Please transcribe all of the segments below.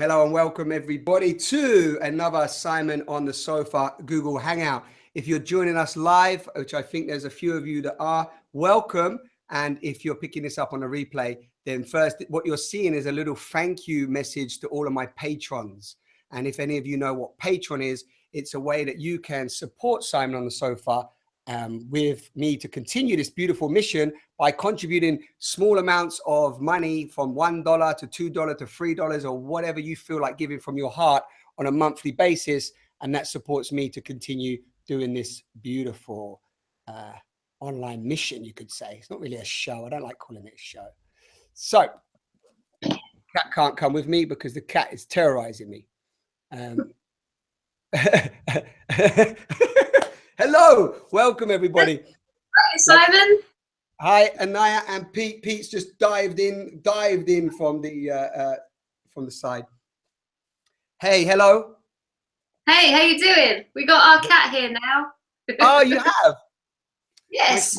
Hello and welcome everybody to another Simon on the Sofa Google Hangout. If you're joining us live, which I think there's a few of you that are, welcome. And if you're picking this up on a replay, then first what you're seeing is a little thank you message to all of my patrons. And if any of you know what Patreon is, it's a way that you can support Simon on the Sofa with me to continue this beautiful mission by contributing small amounts of money from $1 to $2 to $3 or whatever you feel like giving from your heart on a monthly basis. And that supports me to continue doing this beautiful online mission, you could say. It's not really a show. I don't like calling it a show. So cat can't come with me because the cat is terrorizing me. Hello, welcome everybody. Hi, Simon. Hi, Anaiya and Pete. Pete's just dived in from the side. Hey, hello. Hey, how you doing? We got our cat here now. Oh, you have? Yes.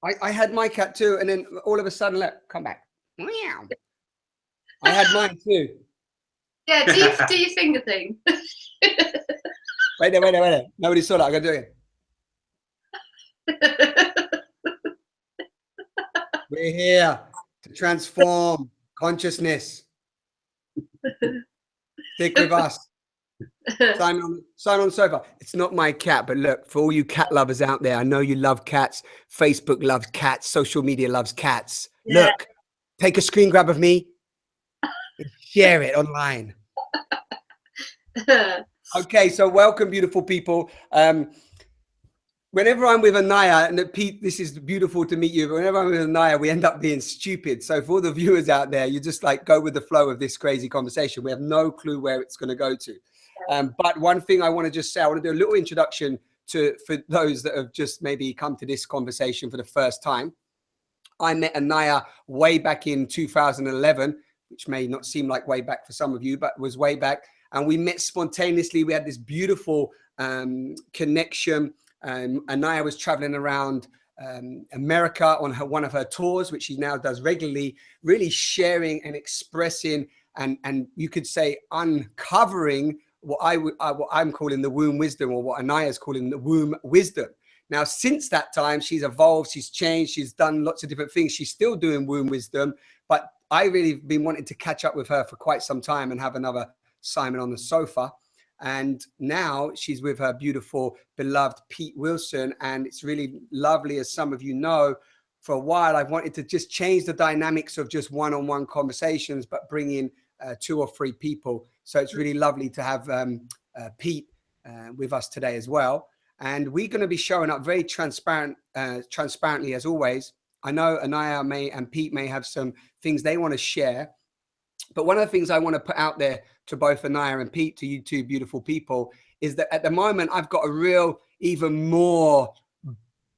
I had my cat too, and then all of a sudden, look, come back. Meow. I had mine too. Yeah, do your finger thing. Wait there. Nobody saw that. I'm gonna do it. We're here to transform consciousness. Stick with us. Simon on the Sofa. It's not my cat, but look, for all you cat lovers out there, I know you love cats. Facebook loves cats. Social media loves cats. Yeah. Look, take a screen grab of me and share it online. Okay, so welcome, beautiful people. Whenever I'm with Anaiya, and Pete, this is beautiful to meet you, but whenever I'm with Anaiya, we end up being stupid. So for all the viewers out there, you just like go with the flow of this crazy conversation. We have no clue where it's going to go to. But one thing I want to just say, I want to do a little introduction for those that have just maybe come to this conversation for the first time. I met Anaiya way back in 2011, which may not seem like way back for some of you, but was way back. And we met spontaneously. We had this beautiful connection. Anaiya was traveling around America on one of her tours, which she now does regularly, really sharing and expressing and you could say uncovering what I'm calling the womb wisdom, or what Anaiya's calling the womb wisdom. Now, since that time, she's evolved, she's changed, she's done lots of different things. She's still doing womb wisdom, but I really been wanting to catch up with her for quite some time and have another Simon on the Sofa. And now she's with her beautiful, beloved Pete Wilson. And it's really lovely, as some of you know, for a while, I've wanted to just change the dynamics of just one-on-one conversations, but bring in 2 or 3 people. So it's really lovely to have Pete with us today as well. And we're going to be showing up very transparently as always. I know Anaiya and Pete may have some things they want to share. But one of the things I want to put out there to both Anaiya and Pete, to you two beautiful people, is that at the moment, I've got a real, even more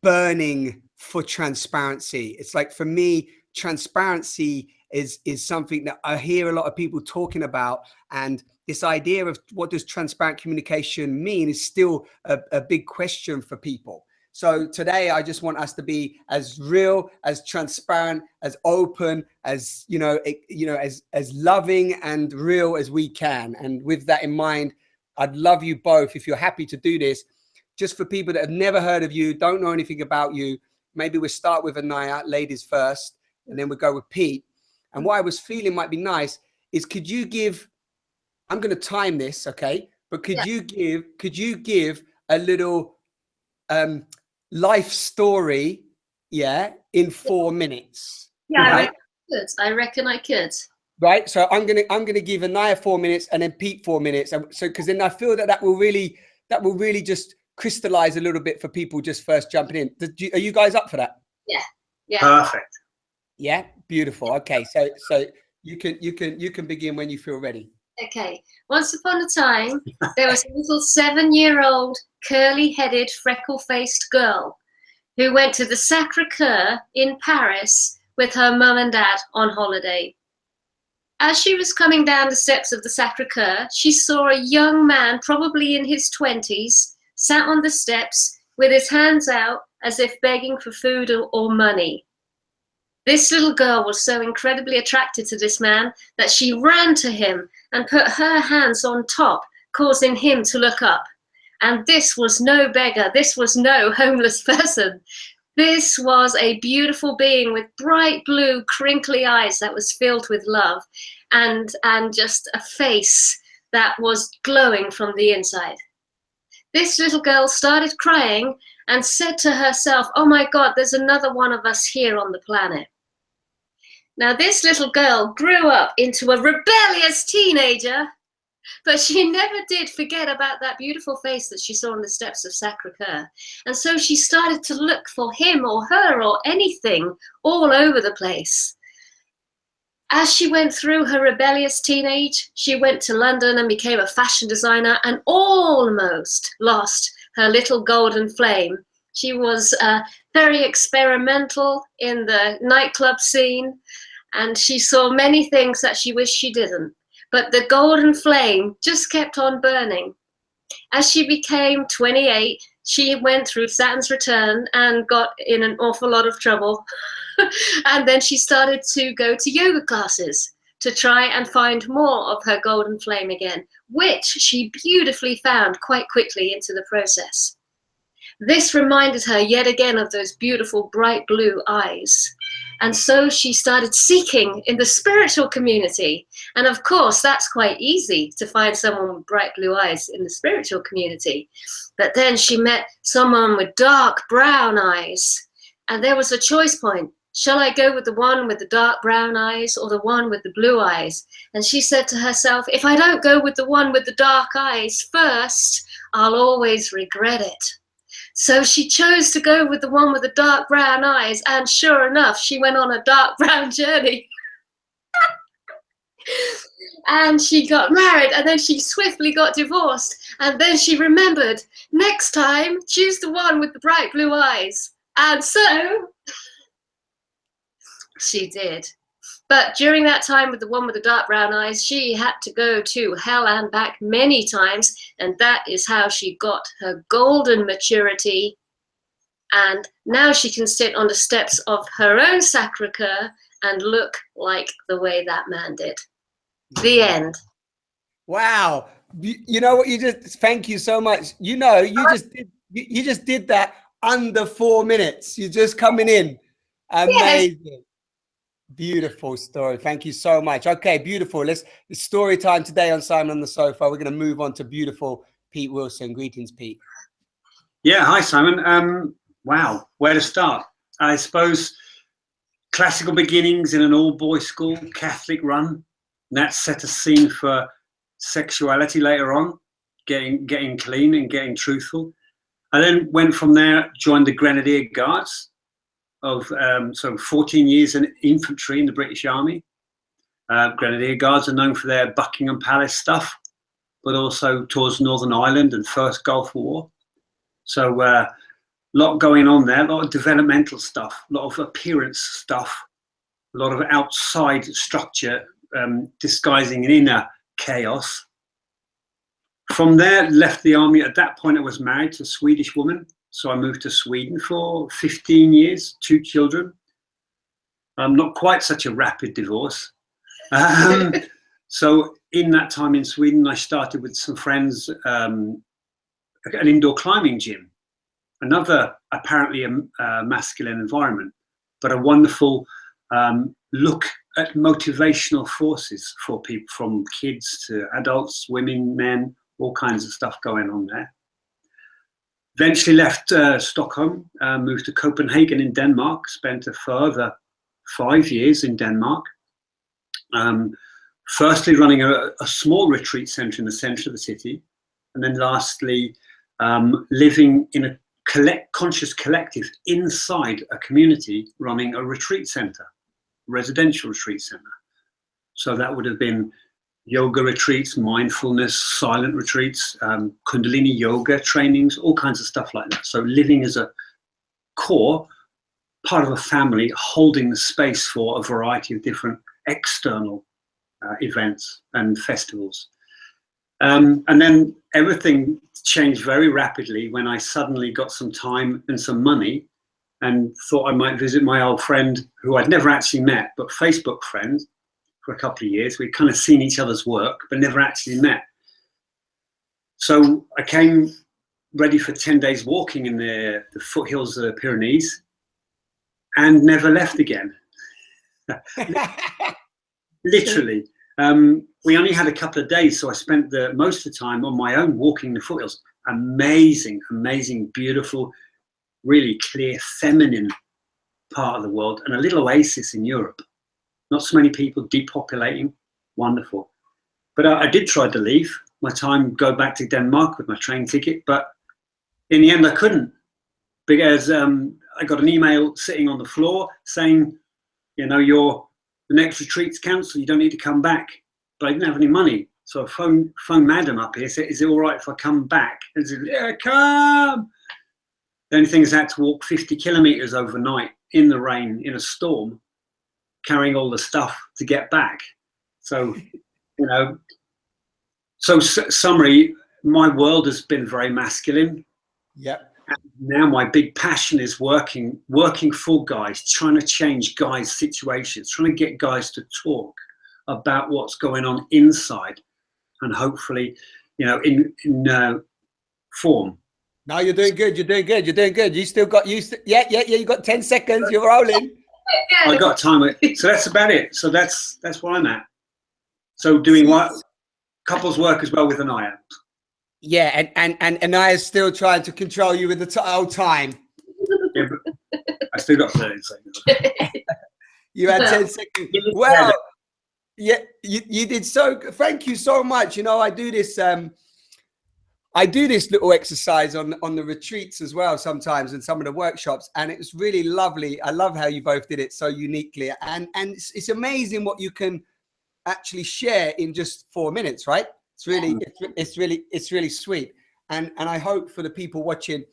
burning for transparency. It's like, for me, transparency is something that I hear a lot of people talking about. And this idea of what does transparent communication mean is still a big question for people. So today, I just want us to be as real, as transparent, as open, as as loving and real as we can. And with that in mind, I'd love you both, if you're happy to do this, just for people that have never heard of you, don't know anything about you. Maybe we'll start with Anaiya, ladies first, and then we'll go with Pete. And what I was feeling might be nice is, could you give? I'm going to time this, okay? But could you give a little life story, in 4 minutes? Yeah, I reckon I could. Right, so I'm gonna give Anaiya 4 minutes and then Pete 4 minutes. So because then I feel that will really just crystallize a little bit for people just first jumping in. Are you guys up for that? Yeah. Perfect. Yeah, beautiful. Okay, so you can begin when you feel ready. Okay. Once upon a time, there was a little 7-year-old curly-headed, freckle-faced girl who went to the Sacré-Cœur in Paris with her mum and dad on holiday. As she was coming down the steps of the Sacré-Cœur, she saw a young man, probably in his 20s, sat on the steps with his hands out as if begging for food or money. This little girl was so incredibly attracted to this man that she ran to him and put her hands on top, causing him to look up. And this was no beggar. This was no homeless person. This was a beautiful being with bright blue, crinkly eyes that was filled with love, and just a face that was glowing from the inside. This little girl started crying and said to herself, "Oh my God, there's another one of us here on the planet." Now, this little girl grew up into a rebellious teenager, but she never did forget about that beautiful face that she saw on the steps of Sacré-Cœur. And so she started to look for him or her or anything all over the place. As she went through her rebellious teenage, she went to London and became a fashion designer and almost lost her little golden flame. She was very experimental in the nightclub scene, and she saw many things that she wished she didn't. But the golden flame just kept on burning. As she became 28, she went through Saturn's return and got in an awful lot of trouble. And then she started to go to yoga classes to try and find more of her golden flame again, which she beautifully found quite quickly into the process. This reminded her yet again of those beautiful bright blue eyes. And so she started seeking in the spiritual community. And of course, that's quite easy to find someone with bright blue eyes in the spiritual community. But then she met someone with dark brown eyes. And there was a choice point. Shall I go with the one with the dark brown eyes or the one with the blue eyes? And she said to herself, if I don't go with the one with the dark eyes first, I'll always regret it. So she chose to go with the one with the dark brown eyes, and sure enough, she went on a dark brown journey. And she got married, and then she swiftly got divorced. And then she remembered, next time, choose the one with the bright blue eyes. And so she did. But during that time with the one with the dark brown eyes, she had to go to hell and back many times. And that is how she got her golden maturity. And now she can sit on the steps of her own Sacré-Cœur and look like the way that man did. The end. Wow. You know what, you just, thank you so much. You know, you just did that under 4 minutes. You're just coming in. Amazing. Yes. Beautiful story. Thank you so much. Okay, beautiful. It's story time today on Simon on the Sofa. We're going to move on to beautiful Pete Wilson. Greetings, Pete. Yeah, hi, Simon. Wow, where to start? I suppose classical beginnings in an all-boys school, Catholic run. And that set a scene for sexuality later on, getting clean and getting truthful. I then went from there, joined the Grenadier Guards of so 14 years in infantry in the British Army. Grenadier Guards are known for their Buckingham Palace stuff, but also towards Northern Ireland and First Gulf War. So a lot going on there, a lot of developmental stuff, a lot of appearance stuff, a lot of outside structure, disguising an inner chaos. From there, left the army. At that point, I was married to a Swedish woman. So I moved to Sweden for 15 years, 2 children. Not quite such a rapid divorce. So in that time in Sweden, I started with some friends, an indoor climbing gym. Another apparently a masculine environment, but a wonderful look at motivational forces for people, from kids to adults, women, men, all kinds of stuff going on there. Eventually left Stockholm, moved to Copenhagen in Denmark, spent a further 5 years in Denmark. Firstly, running a small retreat center in the center of the city. And then lastly, living in a conscious collective inside a community, running a retreat center, residential retreat center. So that would have been yoga retreats, mindfulness, silent retreats, Kundalini yoga trainings, all kinds of stuff like that. So living as a core part of a family, holding the space for a variety of different external events and festivals. And then everything changed very rapidly when I suddenly got some time and some money and thought I might visit my old friend who I'd never actually met, but Facebook friend for a couple of years. We'd kind of seen each other's work, but never actually met. So I came ready for 10 days walking in the foothills of the Pyrenees and never left again. Literally. We only had a couple of days, so I spent most of the time on my own walking the foothills. Amazing, amazing, beautiful, really clear, feminine part of the world, and a little oasis in Europe. Not so many people, depopulating, wonderful. But I did try to leave my time, go back to Denmark with my train ticket, but in the end I couldn't, because I got an email sitting on the floor saying, you know, the next retreat's cancelled, you don't need to come back. But I didn't have any money. So I phoned Madam up here, said, is it all right if I come back? And she said, yeah, come. The only thing is I had to walk 50 kilometers overnight in the rain, in a storm, carrying all the stuff to get back. So, you know, summary, my world has been very masculine. Yep. And now my big passion is working for guys, trying to change guys' situations, trying to get guys to talk about what's going on inside, and hopefully, you know, in form. No, you're doing good. You're doing good. You're doing good. You still got yeah. You got 10 seconds. You're rolling. I got time. So that's about it. So that's where I'm at. So doing what? Couples work as well with Anaiya. Yeah, and Anaiya's still trying to control you with the old time. Yeah, but I still got 30 seconds. You had 10 seconds. Well, yeah, you did so. Thank you so much. You know, I do this little exercise on the retreats as well sometimes, and some of the workshops, and it's really lovely. I love how you both did it so uniquely, and it's amazing what you can actually share in just 4 minutes, right? It's really sweet, and I hope for the people watching,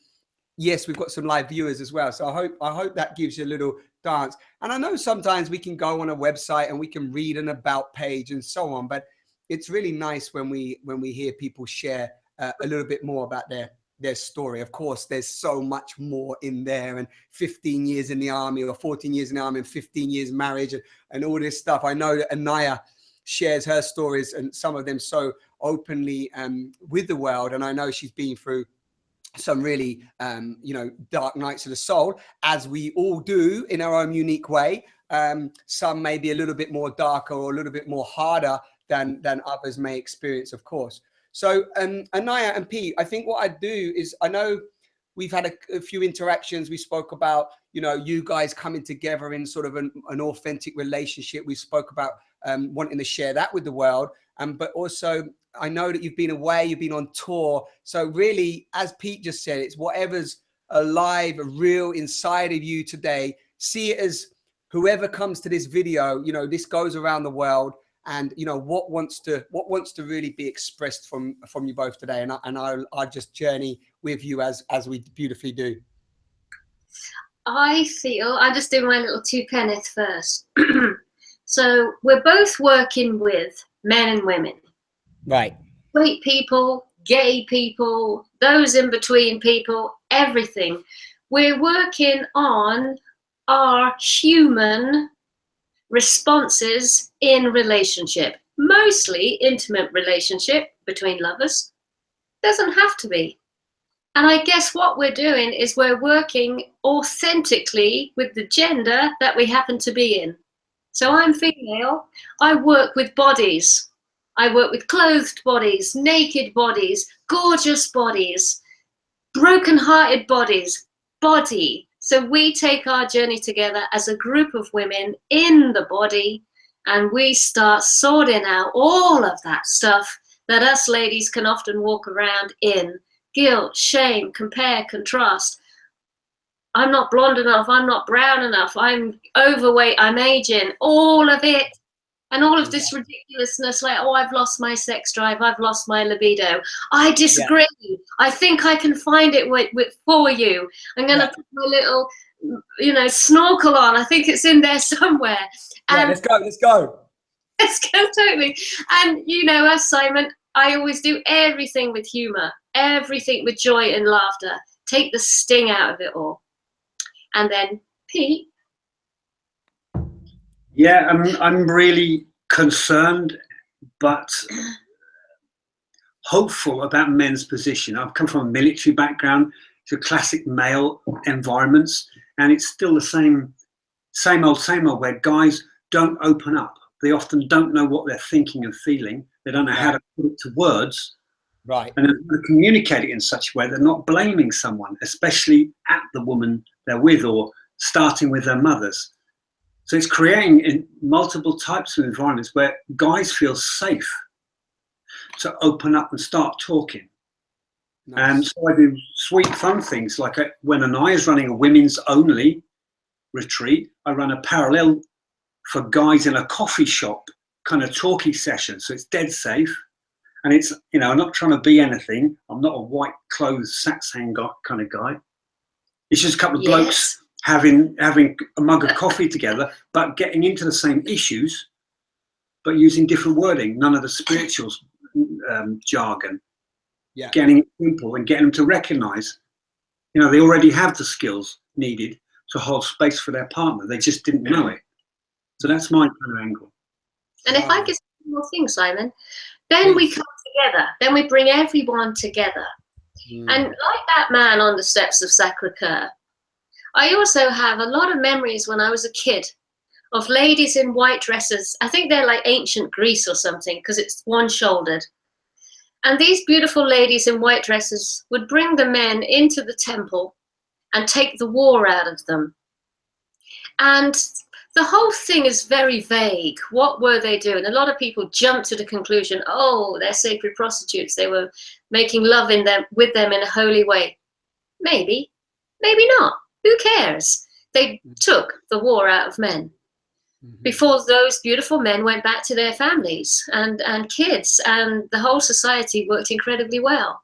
yes, we've got some live viewers as well, so I hope that gives you a little dance. And I know sometimes we can go on a website and we can read an about page and so on, but it's really nice when we hear people share a little bit more about their story. Of course, there's so much more in there, and 15 years in the army, or 14 years in the army, and 15 years marriage, and all this stuff. I know that Anaiya shares her stories, and some of them so openly with the world, and I know she's been through some really you know, dark nights of the soul, as we all do in our own unique way. Some may be a little bit more darker or a little bit more harder than others may experience, of course. So Anaiya and Pete, I think what I'd do is, I know we've had a few interactions. We spoke about, you know, you guys coming together in sort of an authentic relationship. We spoke about wanting to share that with the world. But also, I know that you've been away, you've been on tour. So really, as Pete just said, it's whatever's alive, real inside of you today. See it as whoever comes to this video, you know, this goes around the world. And you know what wants to really be expressed from you both today, and I'll just journey with you as we beautifully do. I feel I just do my little two penneth first. So we're both working with men and women, right? Straight people, gay people, those in between people, everything. We're working on our human responses in relationship, mostly intimate relationship between lovers. Doesn't have to be. And I guess what we're doing is we're working authentically with the gender that we happen to be in. So I'm female. I work with bodies. I work with clothed bodies, naked bodies, gorgeous bodies, broken-hearted bodies, body. So we take our journey together as a group of women in the body, and we start sorting out all of that stuff that us ladies can often walk around in. Guilt, shame, compare, contrast. I'm not blonde enough, I'm not brown enough, I'm overweight, I'm aging, all of it. And all of this ridiculousnly, like, oh, I've lost my sex drive, I've lost my libido. I disagree. Yeah. I think I can find it for you. I'm going to put my little, you know, snorkel on. I think it's in there somewhere. Yeah, let's go. Let's go, totally. And, you know, as Simon, I always do everything with humor, everything with joy and laughter. Take the sting out of it all. And then Pete. Yeah, I'm really concerned, but hopeful about men's position. I've come from a military background, to classic male environments, and it's still the same old, where guys don't open up. They often don't know what they're thinking and feeling. They don't know how to put it to words. Right. And to communicate it in such a way they're not blaming someone, especially at the woman they're with, or starting with their mothers. So it's creating in multiple types of environments where guys feel safe to open up and start talking. Nice. And so I do sweet fun things, like when Anaiya is running a women's only retreat, I run a parallel for guys in a coffee shop kind of talkie session. So it's dead safe. And it's, you know, I'm not trying to be anything. I'm not a white clothes satsang kind of guy. It's just a couple of blokes having a mug of coffee together, but getting into the same issues, but using different wording. None of the spiritual jargon. Yeah. Getting it simple and getting them to recognise, you know, they already have the skills needed to hold space for their partner. They just didn't know it. So that's my kind of angle. And if I could say one more thing, Simon, then we come together. Then we bring everyone together. And like that man on the steps of Sacre-Cœur, I also have a lot of memories when I was a kid of ladies in white dresses. I think they're like ancient Greece or something, because it's one-shouldered. And these beautiful ladies in white dresses would bring the men into the temple and take the war out of them. And the whole thing is very vague. What were they doing? A lot of people jump to the conclusion, oh, they're sacred prostitutes. They were making love with them in a holy way. Maybe, maybe not. Who cares? They took the war out of men. Before those beautiful men went back to their families and kids, and the whole society worked incredibly well.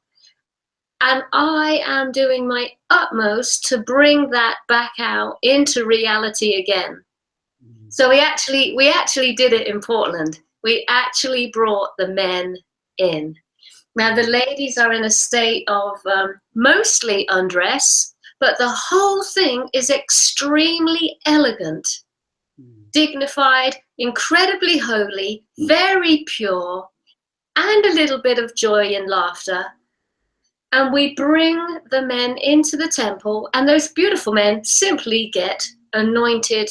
And I am doing my utmost to bring that back out into reality again. So we actually did it in Portland. We actually brought the men in. Now the ladies are in a state of mostly undress, but the whole thing is extremely elegant. Dignified, incredibly holy, very pure, and a little bit of joy and laughter. And we bring the men into the temple, and those beautiful men simply get anointed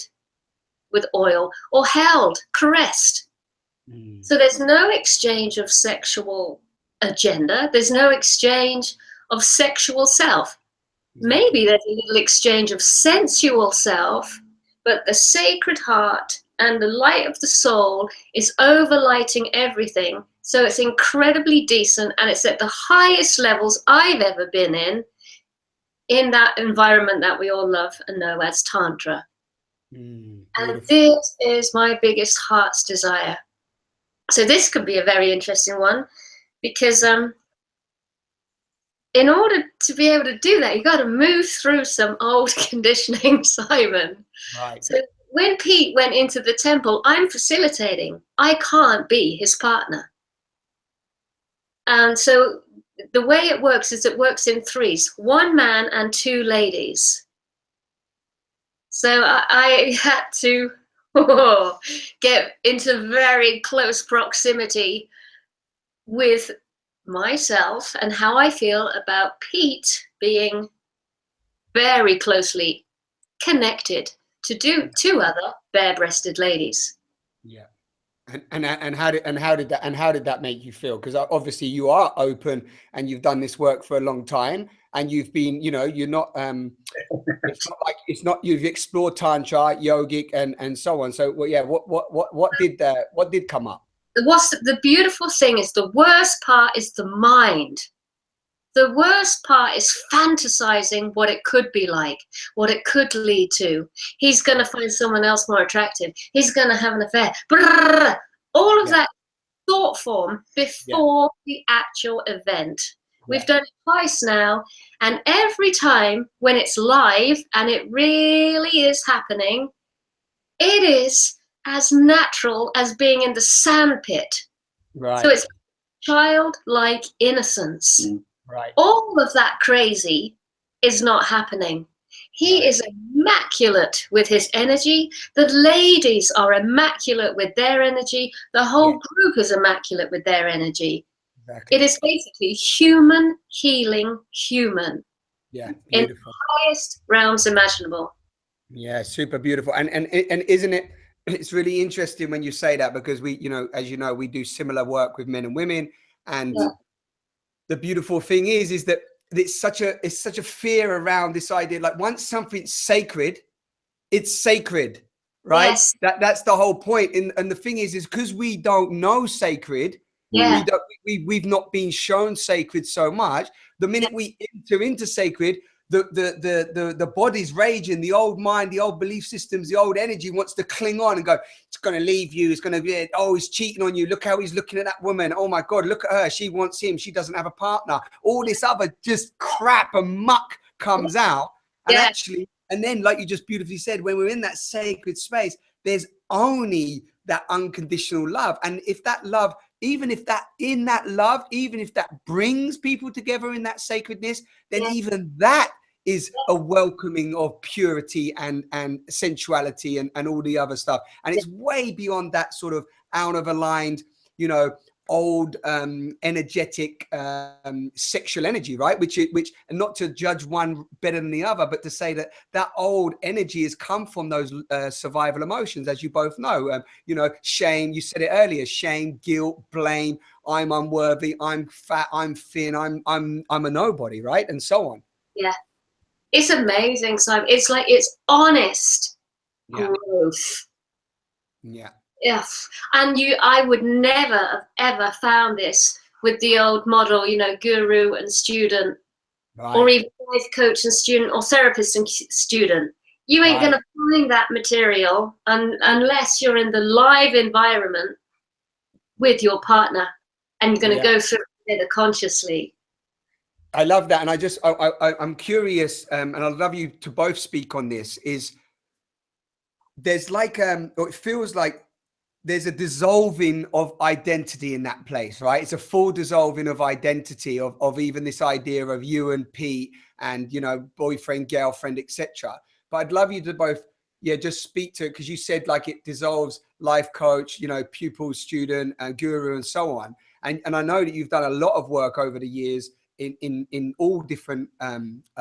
with oil or held, caressed. So there's no exchange of sexual agenda. There's no exchange of sexual self. Maybe there's a little exchange of sensual self, but the sacred heart and the light of the soul is overlighting everything. So it's incredibly decent, and it's at the highest levels I've ever been in that environment that we all love and know as Tantra. And this is my biggest heart's desire. So this could be a very interesting one, because in order to be able to do that, you've got to move through some old conditioning, Simon. Right. So when Pete went into the temple, I'm facilitating. I can't be his partner. And so the way it works is it works in threes, one man and two ladies. So I had to get into very close proximity with myself and how I feel about Pete being very closely connected to two other bare-breasted ladies. Yeah. And how did that make you feel? Because obviously you are open and you've done this work for a long time, and you've been, you know, you're not it's not you've explored tantra, yogic, and so on. So well, yeah, what did come up? The beautiful thing is, the worst part is the mind. The worst part is fantasizing what it could be like, what it could lead to. He's going to find someone else more attractive. He's going to have an affair. Brrr, all of that thought form before the actual event. We've done it twice now, and every time when it's live and it really is happening, it is as natural as being in the sandpit. Right. So it's childlike innocence. Right. All of that crazy is not happening. He is immaculate with his energy. The ladies are immaculate with their energy. The whole group is immaculate with their energy. Exactly. It is basically human healing human. Yeah, in beautiful. the highest realms imaginable. Yeah, super beautiful. And isn't it, it's really interesting when you say that, because we, you know, as you know, we do similar work with men and women. And the beautiful thing is that it's such a fear around this idea. Like, once something's sacred, it's sacred, right? Yes. That's the whole point. And the thing is because we don't know sacred, we've not been shown sacred so much. The minute we enter into sacred, the body's raging, the old mind, the old belief systems, the old energy wants to cling on and go, it's going to leave you. It's going to be, oh, he's cheating on you. Look how he's looking at that woman. Oh my God, look at her. She wants him. She doesn't have a partner. All this other just crap and muck comes out. And actually, and then, like you just beautifully said, when we're in that sacred space, there's only that unconditional love. And if that love, even if that brings people together in that sacredness, then even that is a welcoming of purity and sensuality and all the other stuff. And it's way beyond that sort of out of aligned, you know, old energetic sexual energy, right? Which and not to judge one better than the other, but to say that old energy has come from those survival emotions, as you both know. You know, shame, you said it earlier, shame, guilt, blame, I'm unworthy, I'm fat, I'm thin, I'm a nobody, right? And so on. Yeah, it's amazing, Simon. It's like, it's honest growth. Yeah. Yes, and I would never have ever found this with the old model, you know, guru and student, or even life coach and student, or therapist and student. You ain't gonna find that material unless you're in the live environment with your partner, and you're gonna go through it together consciously. I love that, and I'm curious, and I'd love you to both speak on this. Is there's like or it feels like there's a dissolving of identity in that place, right? It's a full dissolving of identity of even this idea of you and Pete and, you know, boyfriend, girlfriend, etc. But I'd love you to both, just speak to it, because you said like it dissolves life coach, you know, pupil, student, guru, and so on. And I know that you've done a lot of work over the years in all different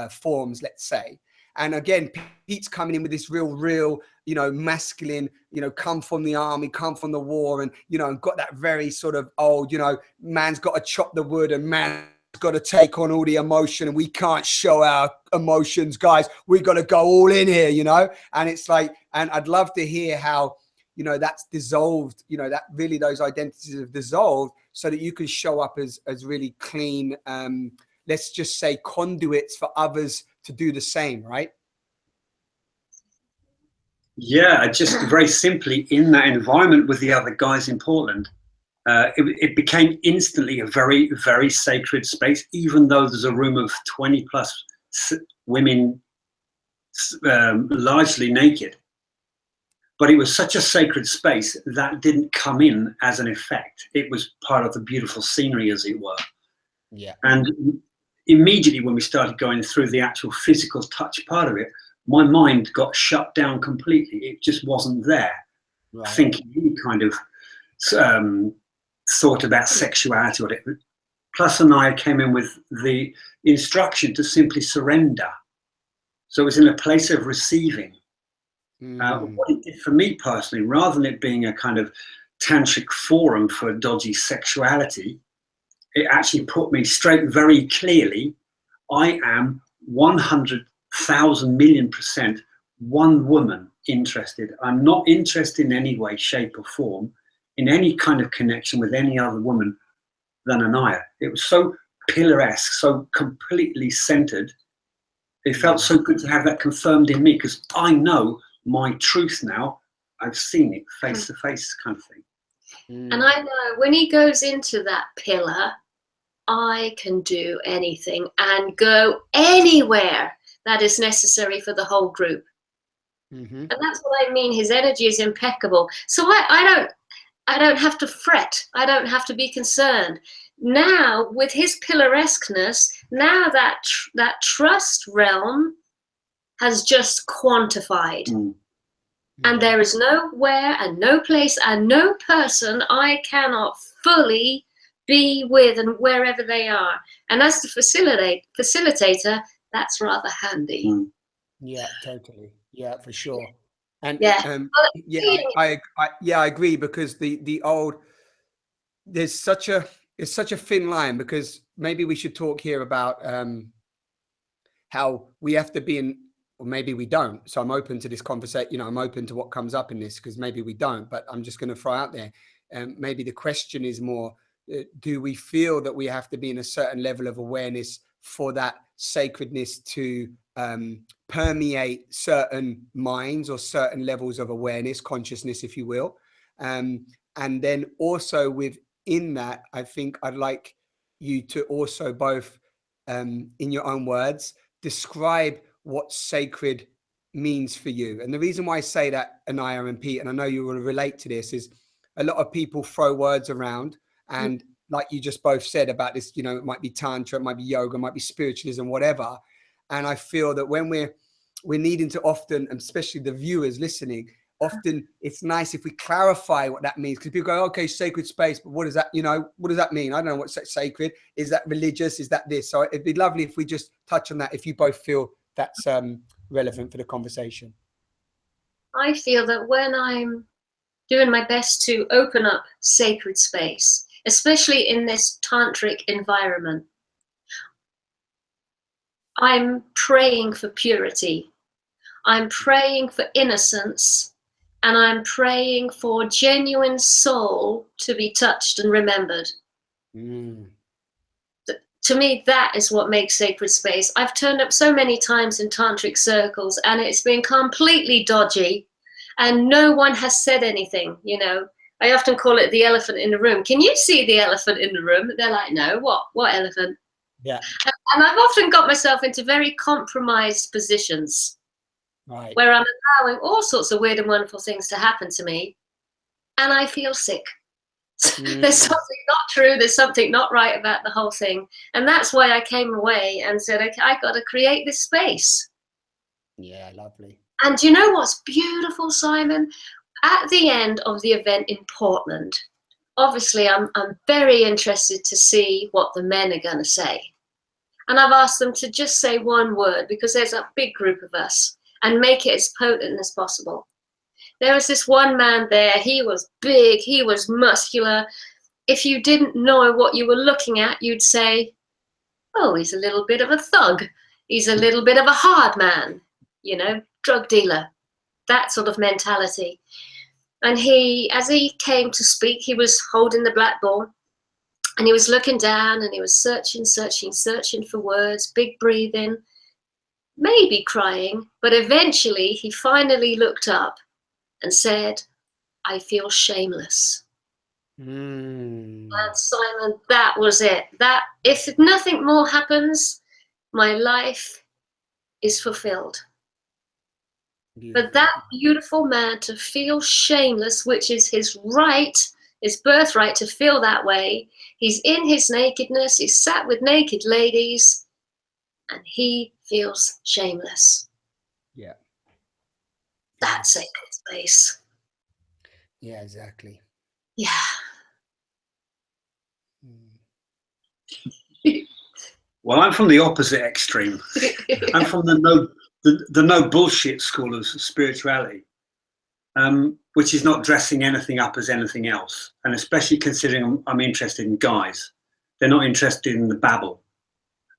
forms, let's say. And again, Pete's coming in with this real, you know, masculine, you know, come from the army, come from the war, and, you know, and got that very sort of old, you know, man's got to chop the wood and man's got to take on all the emotion, and we can't show our emotions, guys. We got to go all in here, you know. And it's like, and I'd love to hear how, you know, that's dissolved, you know, that really those identities have dissolved, so that you can show up as really clean, let's just say, conduits for others to do the same, right? Yeah, just very simply, in that environment with the other guys in Portland, it became instantly a very, very sacred space, even though there's a room of 20 plus women, largely naked. But it was such a sacred space that didn't come in as an effect. It was part of the beautiful scenery, as it were. Yeah. And immediately when we started going through the actual physical touch part of it, my mind got shut down completely. It just wasn't there. Right. Thinking any kind of thought about sexuality or whatever. Plus Anaiya came in with the instruction to simply surrender. So it was in a place of receiving. What it did for me personally, rather than it being a kind of tantric forum for dodgy sexuality, it actually put me straight very clearly, I am 100,000 million% one woman interested. I'm not interested in any way, shape or form in any kind of connection with any other woman than Anaiya. It was so pillar-esque, so completely centered. It felt so good to have that confirmed in me, because I know my truth now. I've seen it face to face, kind of thing. And I know when he goes into that pillar, I can do anything and go anywhere that is necessary for the whole group. And that's what I mean. His energy is impeccable. So I don't have to fret. I don't have to be concerned. Now, with his pillaresqueness, now that trust realm has just quantified. And there is nowhere and no place and no person I cannot fully be with, and wherever they are. And as the facilitator, that's rather handy. Yeah, totally. Yeah, for sure. And yeah, I agree, because the old, there's such a thin line, because maybe we should talk here about how we have to be in, or maybe we don't. So I'm open to this conversation. You know, I'm open to what comes up in this, because maybe we don't. But I'm just going to throw out there, maybe the question is more, do we feel that we have to be in a certain level of awareness for that sacredness to permeate certain minds, or certain levels of awareness, consciousness, if you will? And then also within that, I think I'd like you to also both, in your own words, describe what sacred means for you. And the reason why I say that, Anaiya and Pete, and I know you will relate to this, is a lot of people throw words around, and like you just both said about this, you know, it might be tantra, it might be yoga, it might be spiritualism, whatever. And I feel that when we're needing to often, and especially the viewers listening, often it's nice if we clarify what that means, because people go, okay, sacred space, but what does that, you know, what does that mean? I don't know what's sacred. Is that religious? Is that this? So it'd be lovely if we just touch on that, if you both feel that's relevant for the conversation. I feel that when I'm doing my best to open up sacred space, especially in this tantric environment, I'm praying for purity, I'm praying for innocence, and I'm praying for genuine soul to be touched and remembered. To me, that is what makes sacred space. I've turned up so many times in tantric circles, and it's been completely dodgy, and no one has said anything. You know, I often call it the elephant in the room. Can you see the elephant in the room? They're like, no, what elephant? Yeah. And I've often got myself into very compromised positions, right, where I'm allowing all sorts of weird and wonderful things to happen to me, and I feel sick. There's something not true, there's something not right about the whole thing. And that's why I came away and said, okay, I got to create this space. Yeah, lovely. And you know what's beautiful, Simon? At the end of the event in Portland, obviously I'm very interested to see what the men are going to say. And I've asked them to just say one word, because there's a big group of us, and make it as potent as possible. There was this one man there, he was big, he was muscular. If you didn't know what you were looking at, you'd say, oh, he's a little bit of a thug. He's a little bit of a hard man, you know, drug dealer, that sort of mentality. And as he came to speak, he was holding the black ball, and he was looking down, and he was searching for words, big breathing, maybe crying, but eventually he finally looked up and said, I feel shameless. And Simon, that was it. That if nothing more happens, my life is fulfilled. Beautiful. But that beautiful man to feel shameless, which is his right, his birthright to feel that way. He's in his nakedness, he's sat with naked ladies, and he feels shameless. Yeah. That's sacred space. Yeah, exactly. Yeah. Well, I'm from the opposite extreme. I'm from the no bullshit school of spirituality, which is not dressing anything up as anything else. And especially considering I'm interested in guys. They're not interested in the babble.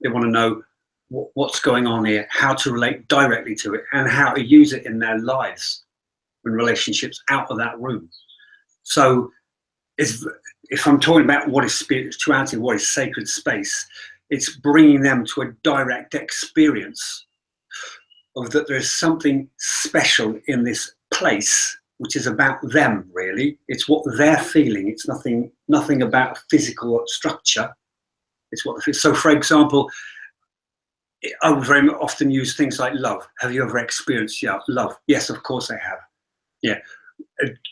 They want to know what's going on here, how to relate directly to it, and how to use it in their lives in relationships out of that room. So if I'm talking about what is spirituality, what is sacred space, it's bringing them to a direct experience of that there's something special in this place, which is about them, really. It's what they're feeling. It's nothing about physical structure. It's what. So, for example, I would very often use things like love. Have you ever experienced love? Yes, of course I have. Yeah.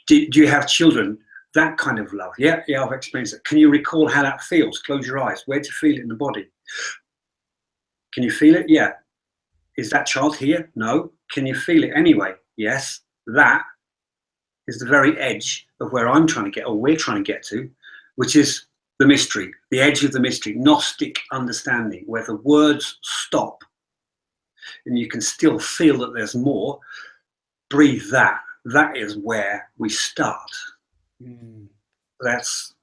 Do you have children? That kind of love. Yeah, I've experienced it. Can you recall how that feels? Close your eyes. Where do you feel it in the body? Can you feel it? Yeah. is that child here? No. Can you feel it anyway? Yes. That is the very edge of where I'm trying to get, or we're trying to get to, which is the mystery, the edge of the mystery, Gnostic understanding, where the words stop and you can still feel that there's more. Breathe that. That is where we start. That's...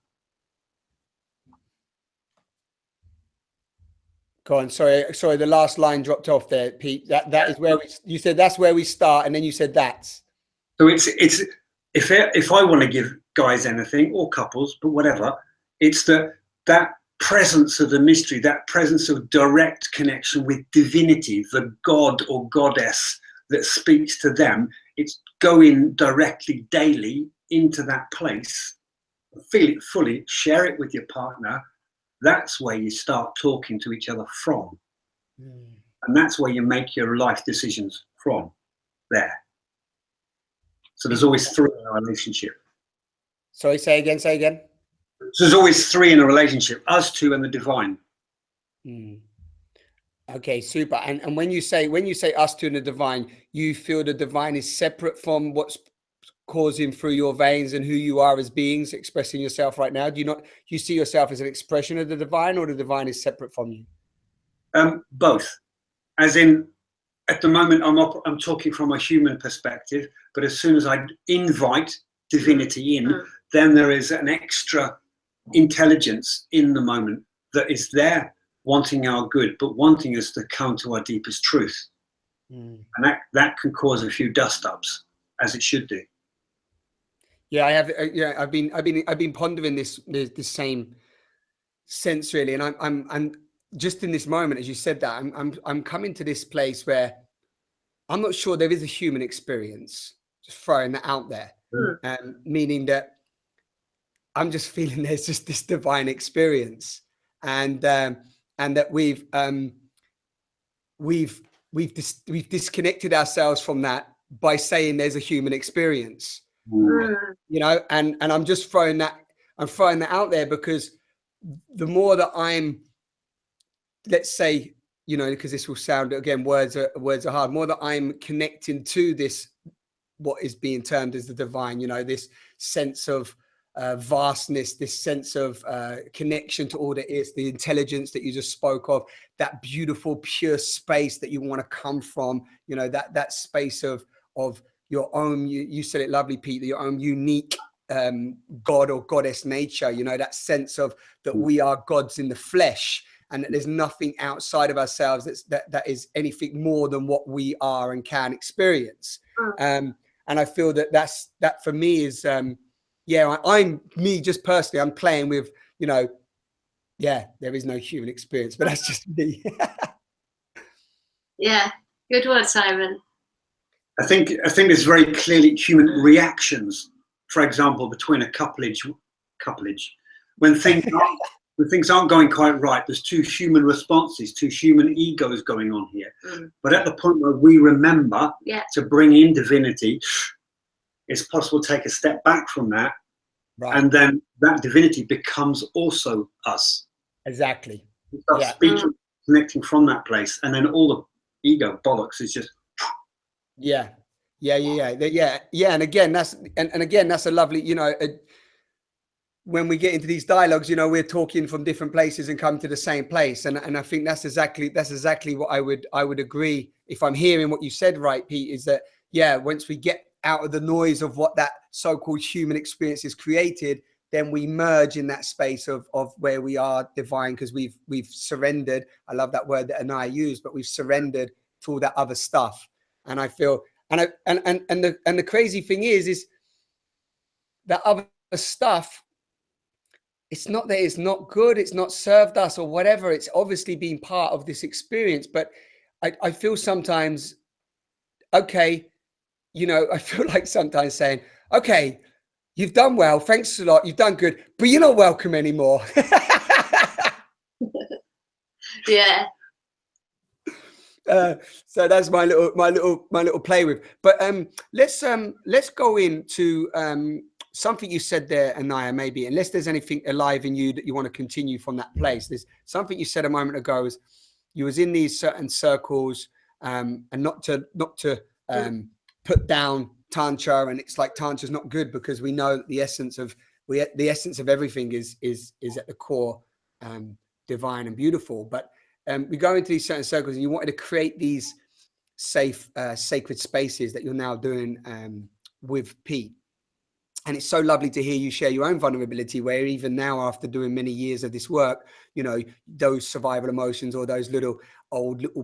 Go on. Sorry. The last line dropped off there, Pete. That is where you said that's where we start, and then you said that's. So it's if I want to give guys anything, or couples, but whatever, it's that presence of the mystery, that presence of direct connection with divinity, the god or goddess that speaks to them. It's going directly, daily into that place, feel it fully, share it with your partner. That's where you start talking to each other from. And that's where you make your life decisions from, there. So there's always three in a relationship. Sorry, say again. So there's always three in a relationship, us two and the divine. Okay, super. And when you say us two and the divine, you feel the divine is separate from what's coursing through your veins and who you are as beings expressing yourself right now? Do you see yourself as an expression of the divine, or the divine is separate from you? Both. As in, at the moment, I'm talking from a human perspective, but as soon as I invite divinity in, then there is an extra intelligence in the moment that is there, wanting our good, but wanting us to come to our deepest truth. And that can cause a few dust-ups, as it should do. Yeah, I have. Yeah, I've been pondering this same sense, really, and I'm just in this moment, as you said that, I'm coming to this place where I'm not sure there is a human experience. Just throwing that out there, meaning that I'm just feeling there's just this divine experience, and that we've disconnected ourselves from that by saying there's a human experience. You know, and I'm just throwing that out there, because the more that I'm, let's say, you know, because this will sound, again, words are hard, more that I'm connecting to this, what is being termed as the divine, you know, this sense of vastness, this sense of connection to all that is, the intelligence that you just spoke of, that beautiful pure space that you want to come from, you know, that space of your own, you said it lovely, Pete, your own unique god or goddess nature, you know, that sense of that we are gods in the flesh, and that there's nothing outside of ourselves that is anything more than what we are and can experience. And I feel that for me is, I'm me just personally, I'm playing with, you know, there is no human experience, but that's just me. Yeah, good word, Simon. I think there's very clearly human reactions, for example, between a couplage, when things aren't going quite right, there's two human responses, two human egos going on here. But at the point where we remember to bring in divinity, it's possible to take a step back from that, and then that divinity becomes also us. Exactly. We start speaking, connecting from that place, and then all the ego bollocks is just... Yeah. And again, that's a lovely, you know, when we get into these dialogues, you know, we're talking from different places and come to the same place. And I think that's exactly what I would agree. If I'm hearing what you said right, Pete, is that, once we get out of the noise of what that so-called human experience is created, then we merge in that space of where we are divine, because we've surrendered. I love that word that Anaiya used, but we've surrendered to all that other stuff. And I feel, and the crazy thing is that other stuff, it's not that it's not good, it's not served us or whatever. It's obviously been part of this experience. But I feel sometimes, okay, you know, I feel like sometimes saying, okay, you've done well, thanks a lot, you've done good, but you're not welcome anymore. Yeah. So that's my little play with. But let's go into something you said there, Anaiya, maybe, unless there's anything alive in you that you want to continue from that place. There's something you said a moment ago, is you was in these certain circles and not to put down tantra, and it's like tantra's not good, because we know that the essence of everything is at the core divine and beautiful. But we go into these certain circles, and you wanted to create these safe sacred spaces that you're now doing with Pete. And it's so lovely to hear you share your own vulnerability, where even now, after doing many years of this work, you know, those survival emotions or those little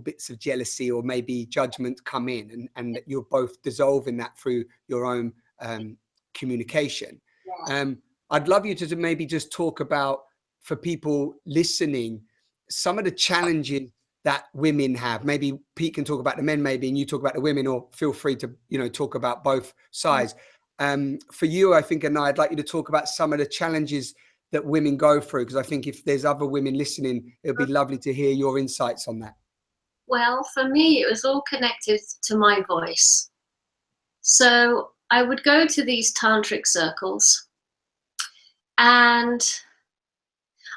bits of jealousy or maybe judgment come in, and you're both dissolving that through your own communication. Yeah. I'd love you to maybe just talk about, for people listening, some of the challenges that women have. Maybe Pete can talk about the men, maybe, and you talk about the women, or feel free to, you know, talk about both sides. For you, I think, and I'd like you to talk about some of the challenges that women go through, because I think if there's other women listening, it'd be lovely to hear your insights on that. Well, for me, it was all connected to my voice. So I would go to these tantric circles, and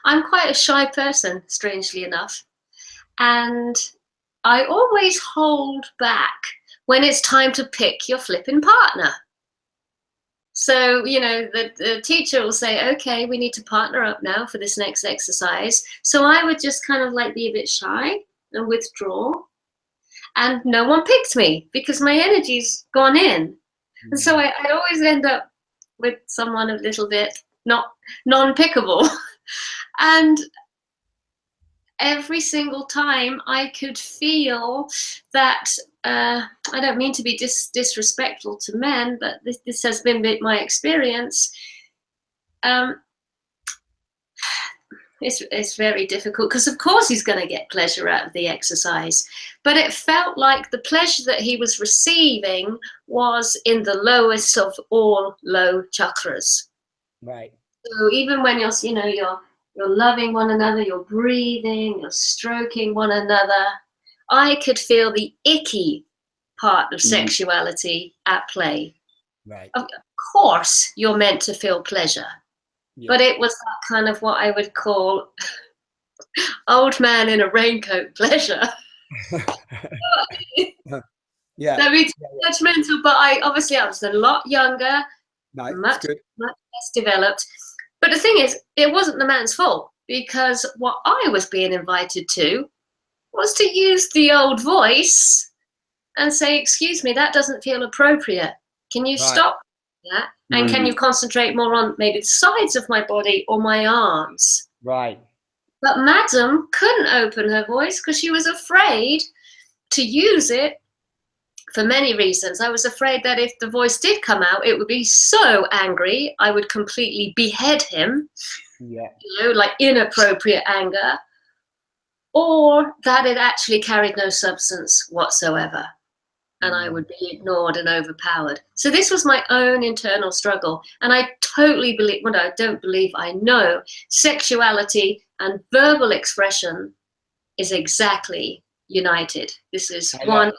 I'm quite a shy person, strangely enough. And I always hold back when it's time to pick your flipping partner. So, you know, the teacher will say, okay, we need to partner up now for this next exercise. So I would just kind of like be a bit shy and withdraw. And no one picked me because my energy's gone in. Mm-hmm. And so I always end up with someone a little bit non-pickable. And every single time I could feel that, I don't mean to be disrespectful to men, but this has been my experience. It's very difficult, because of course he's going to get pleasure out of the exercise, but it felt like the pleasure that he was receiving was in the lowest of all low chakras. Right. So even when you're loving one another, you're breathing, you're stroking one another, I could feel the icky part of sexuality at play. Right. Of course, you're meant to feel pleasure, but it was that kind of what I would call old man in a raincoat pleasure. Yeah. That means judgmental, but I was a lot younger, much less developed. But the thing is, it wasn't the man's fault, because what I was being invited to was to use the old voice and say, excuse me, that doesn't feel appropriate. Can you stop that? And can you concentrate more on maybe the sides of my body or my arms? Right. But Madam couldn't open her voice because she was afraid to use it for many reasons. I was afraid that if the voice did come out, it would be so angry, I would completely behead him. Yeah. You know, like inappropriate anger. Or that it actually carried no substance whatsoever, and I would be ignored and overpowered. So this was my own internal struggle. And I totally believe, well, I don't believe, I know sexuality and verbal expression is exactly united. This is one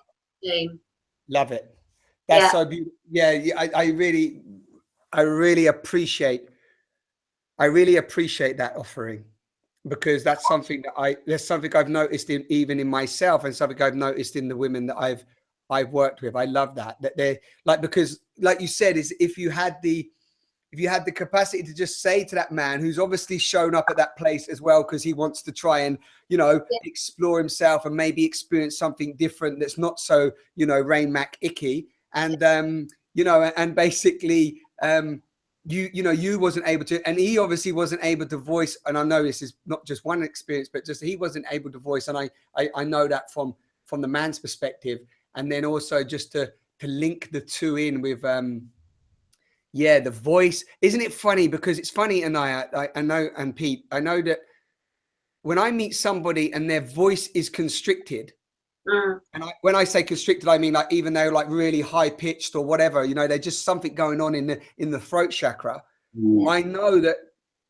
game. Love it. That's so beautiful. Yeah, I really appreciate that offering, because that's something that I've noticed even in myself, and something I've noticed in the women that I've worked with. I love that they're like, because like you said, is if you had the capacity to just say to that man, who's obviously shown up at that place as well because he wants to try and, you know, explore himself and maybe experience something different that's not so, you know, Rain Mac icky, and you know, and basically you wasn't able to, and he obviously wasn't able to voice, and I know this is not just one experience, but just he wasn't able to voice, and I know that from the man's perspective. And then also just to link the two in with the voice. Isn't it funny? Because it's funny, Anaiya, I know, and Pete, I know that when I meet somebody and their voice is constricted, and when I say constricted, I mean like even though like really high pitched or whatever, you know, there's just something going on in the throat chakra. I know that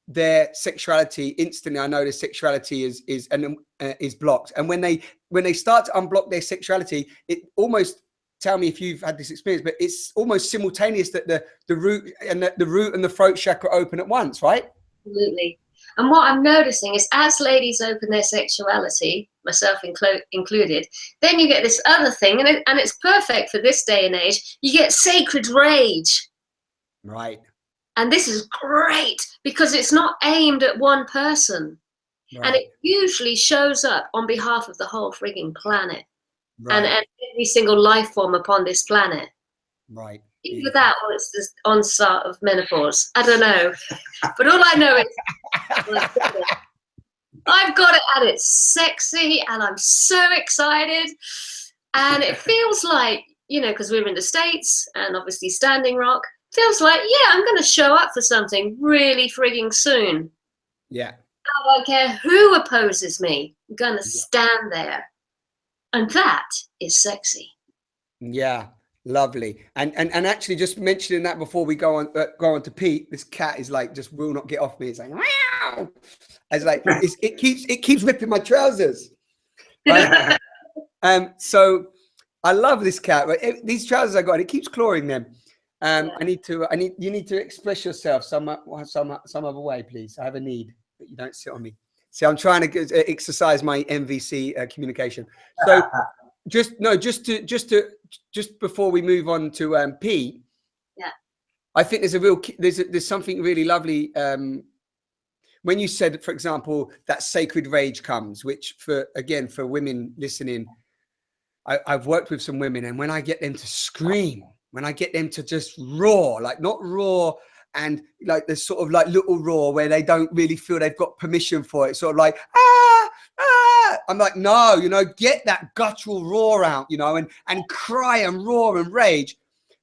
their sexuality instantly. I know their sexuality is blocked, and when they start to unblock their sexuality, it almost, tell me if you've had this experience, but it's almost simultaneous that the root and the throat chakra open at once, right? Absolutely. And what I'm noticing is, as ladies open their sexuality, myself included. Then you get this other thing, and it's perfect for this day and age. You get sacred rage. Right. And this is great because it's not aimed at one person. Right. And it usually shows up on behalf of the whole frigging planet. Right. And every single life form upon this planet. Right. Either that or it's the onset of menopause. I don't know. But all I know is I've got it and it's sexy and I'm so excited. And it feels like, you know, because we're in the States and obviously Standing Rock, feels like, yeah, I'm going to show up for something really frigging soon. Yeah. I don't care who opposes me. I'm going to stand there. And that is sexy. Yeah. Lovely. And actually just mentioning that before we go on to Pete, this cat is like, just will not get off me. It's like, meow. It's like, it keeps ripping my trousers. Right? So I love this cat, but these trousers I got, and it keeps clawing them. You need to express yourself some other way, please. I have a need that you don't sit on me. See, I'm trying to exercise my MVC communication. So just before we move on to Pete, I think there's something really lovely when you said, for example, that sacred rage comes, which for women listening, I've worked with some women, and when I get them to scream, when I get them to just roar, like not roar and like the sort of like little roar where they don't really feel they've got permission for it, sort of like, I'm like, no, you know, get that guttural roar out, you know, and cry and roar and rage.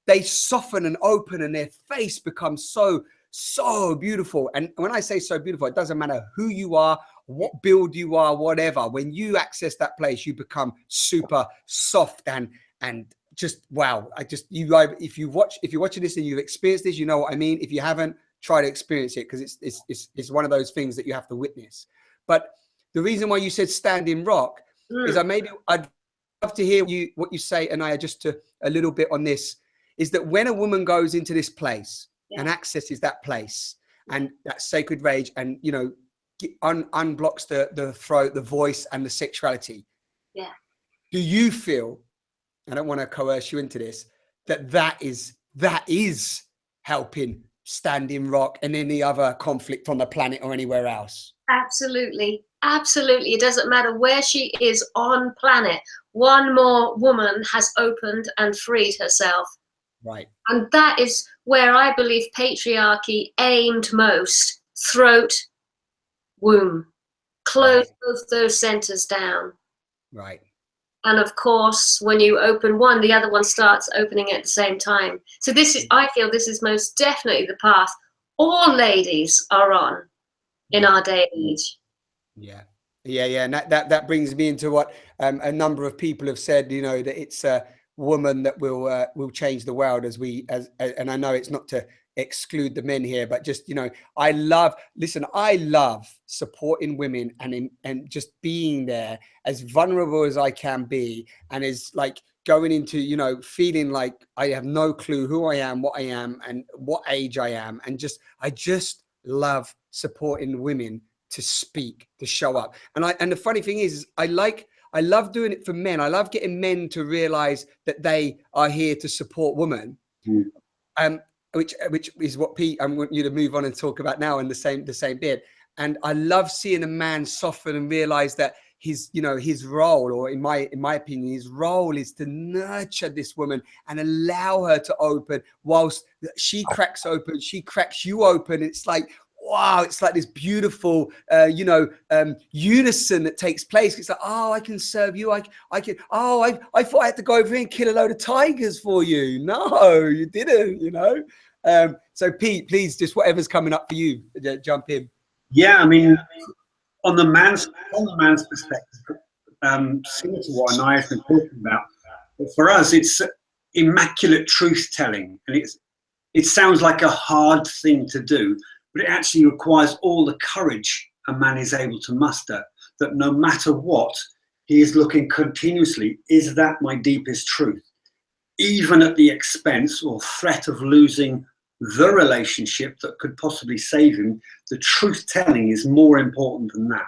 They soften and open and their face becomes so beautiful. And when I say so beautiful, it doesn't matter who you are, what build you are, whatever. When you access that place, you become super soft and just wow. If you're watching this and you've experienced this, you know what I mean. If you haven't, try to experience it, because it's one of those things that you have to witness. But the reason why you said Standing Rock is I'd love to hear what you say, Anaiya, just to a little bit on this, is that when a woman goes into this place and accesses that place and that sacred rage and, you know, unblocks the throat, the voice and the sexuality. Yeah. Do you feel, I don't want to coerce you into this, that is helping Standing Rock and any other conflict on the planet or anywhere else? Absolutely. Absolutely. It doesn't matter where she is on planet. One more woman has opened and freed herself. Right. And that is where I believe patriarchy aimed most. Throat, womb. Close both those centers down. Right. And of course, when you open one, the other one starts opening at the same time. So I feel this is most definitely the path all ladies are on in our day and age. Yeah. And that brings me into what a number of people have said, you know, that it's a woman that will change the world and I know it's not to exclude the men here, but just, you know, I love supporting women and just being there as vulnerable as I can be, and is like going into, you know, feeling like I have no clue who I am, what I am, and what age I am, and I just love supporting women to speak, to show up. And the funny thing is I love doing it for men. I love getting men to realize that they are here to support women. Which is what Pete, I want you to move on and talk about now in the same bit. And I love seeing a man soften and realize that his role, or in my opinion, his role is to nurture this woman and allow her to open. Whilst she cracks open, she cracks you open. It's like, wow, it's like this beautiful, unison that takes place. It's like, oh, I can serve you. I thought I had to go over here and kill a load of tigers for you. No, you didn't, you know? So Pete, please, just whatever's coming up for you, jump in. Yeah, I mean, on the man's perspective, similar to what Anaiya's been talking about, but for us, it's immaculate truth telling. And it sounds like a hard thing to do, but it actually requires all the courage a man is able to muster, that no matter what, he is looking continuously, is that my deepest truth? Even at the expense or threat of losing the relationship that could possibly save him, the truth telling is more important than that.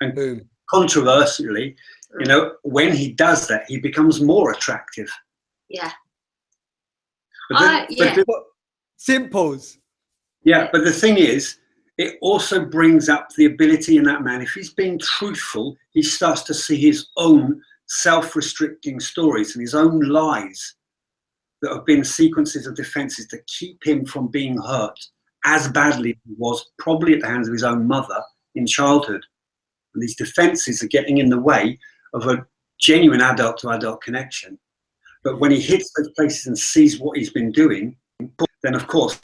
And controversially, you know, when he does that, he becomes more attractive. Yeah. But Simples. Yeah, but the thing is, it also brings up the ability in that man. If he's being truthful, he starts to see his own self-restricting stories and his own lies that have been sequences of defenses to keep him from being hurt as badly as he was, probably at the hands of his own mother in childhood. And these defenses are getting in the way of a genuine adult to adult connection. But when he hits those places and sees what he's been doing, then of course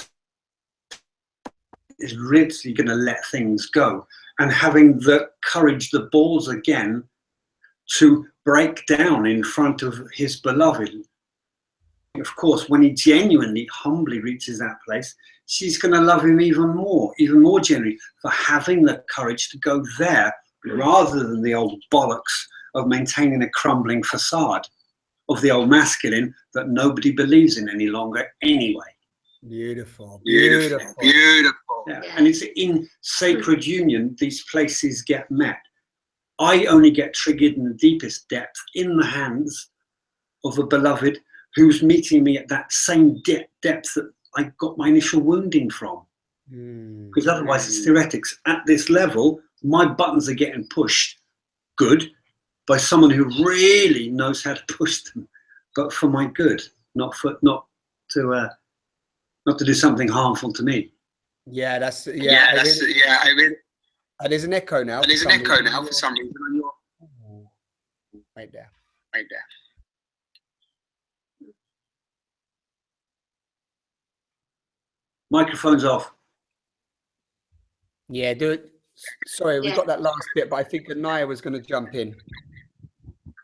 is literally going to let things go, and having the courage, the balls again, to break down in front of his beloved. Of course, when he genuinely, humbly reaches that place, she's going to love him even more genuinely for having the courage to go there, rather than the old bollocks of maintaining a crumbling facade of the old masculine that nobody believes in any longer anyway. Beautiful. Yeah. And it's in sacred union these places get met. I only get triggered in the deepest depth in the hands of a beloved who's meeting me at that same depth that I got my initial wounding from. Because otherwise it's theoretics. At this level, my buttons are getting pushed good by someone who really knows how to push them, but for my good, not to do something harmful to me. Yeah, that's there's an echo now. There's an echo now for some reason on your. Right there. Microphone's off. Yeah, do it. Sorry, we got that last bit, but I think Anaiya was going to jump in.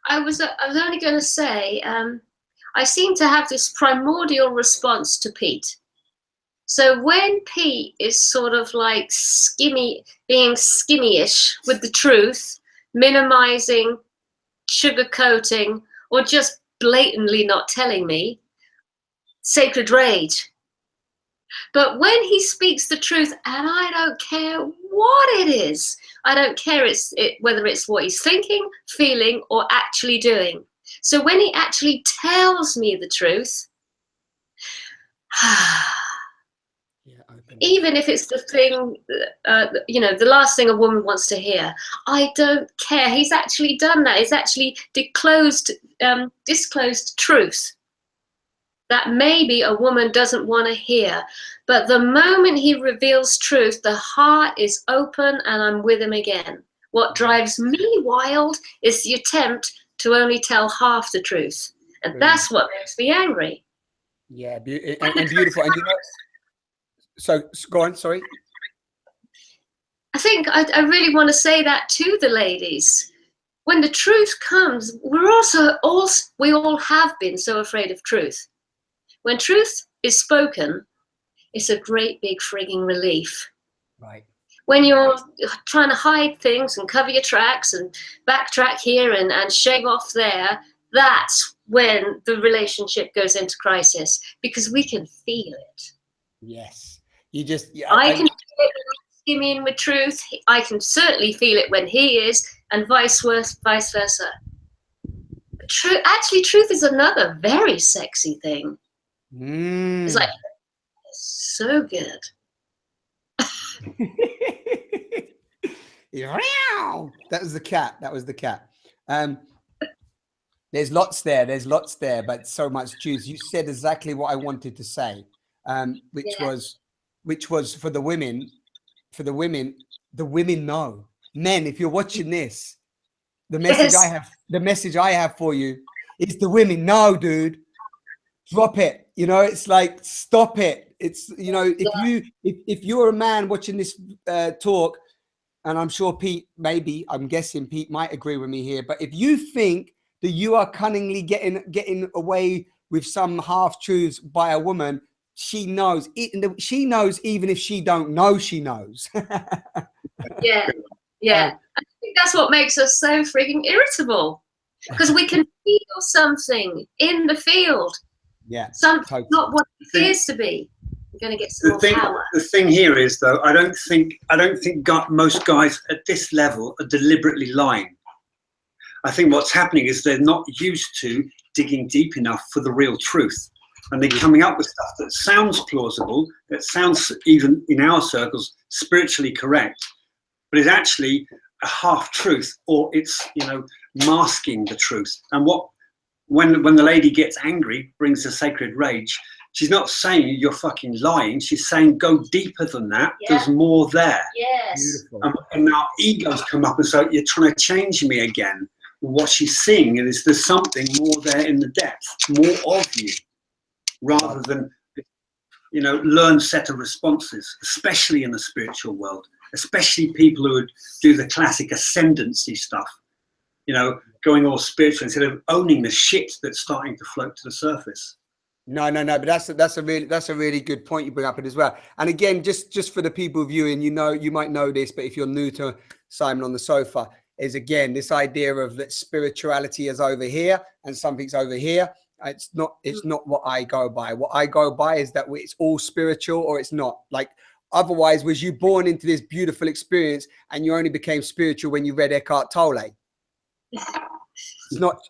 I was only going to say, I seem to have this primordial response to Pete. So when Pete is sort of like being skimmyish with the truth, minimizing, sugarcoating, or just blatantly not telling me, sacred rage. But when he speaks the truth, and I don't care what it is, I don't care whether it's what he's thinking, feeling, or actually doing. So when he actually tells me the truth, even if it's the thing, the last thing a woman wants to hear, I don't care. He's actually done that. He's actually disclosed truth that maybe a woman doesn't want to hear. But the moment he reveals truth, the heart is open and I'm with him again. What drives me wild is the attempt to only tell half the truth. And that's what makes me angry. Yeah, and beautiful. And so go on, sorry. I think I really want to say that to the ladies. When the truth comes, we all have been so afraid of truth. When truth is spoken, it's a great big frigging relief. Right. When you're trying to hide things and cover your tracks and backtrack here and shave off there, that's when the relationship goes into crisis, because we can feel it. Yes. You just... Yeah, I can feel it when I'm skimming with truth. I can certainly feel it when he is, and vice versa. Actually, truth is another very sexy thing. It's like, so good. That was the cat. There's lots there, but so much juice. You said exactly what I wanted to say, which was for the women. The women know. Men, if you're watching this, the message I have for you is the women know, dude. Drop it. It's like, stop it. It's, if you're a man watching this talk, and I'm sure I'm guessing Pete might agree with me here, but if you think that you are cunningly getting away with some half truths by a woman, she knows. She knows even if she don't know, she knows. Yeah. I think that's what makes us so freaking irritable, because we can feel something in the field. Yeah, something totally. Not what it appears to be. You're going to get some more power. The thing here is, though, I don't think most guys at this level are deliberately lying. I think what's happening is they're not used to digging deep enough for the real truth, and they're coming up with stuff that sounds plausible, that sounds, even in our circles, spiritually correct, but is actually a half truth, or it's, you know, masking the truth. And when the lady gets angry, brings the sacred rage, she's not saying you're fucking lying. She's saying go deeper than that. Yeah. There's more there. Yes. And our egos come up and say, you're trying to change me again. What she's seeing is there's something more there in the depth, more of you, rather than, you know, learn set of responses, especially in the spiritual world, especially people who would do the classic ascendancy stuff, you know, going all spiritual instead of owning the shit that's starting to float to the surface. No, but that's a really good point you bring up as well. And again, just for the people viewing, you know, you might know this, but if you're new to Simon on the Sofa, is again this idea of that spirituality is over here and something's over here. It's not what I go by. What I go by is that it's all spiritual or it's not. Like, otherwise, was you born into this beautiful experience and you only became spiritual when you read Eckhart Tolle?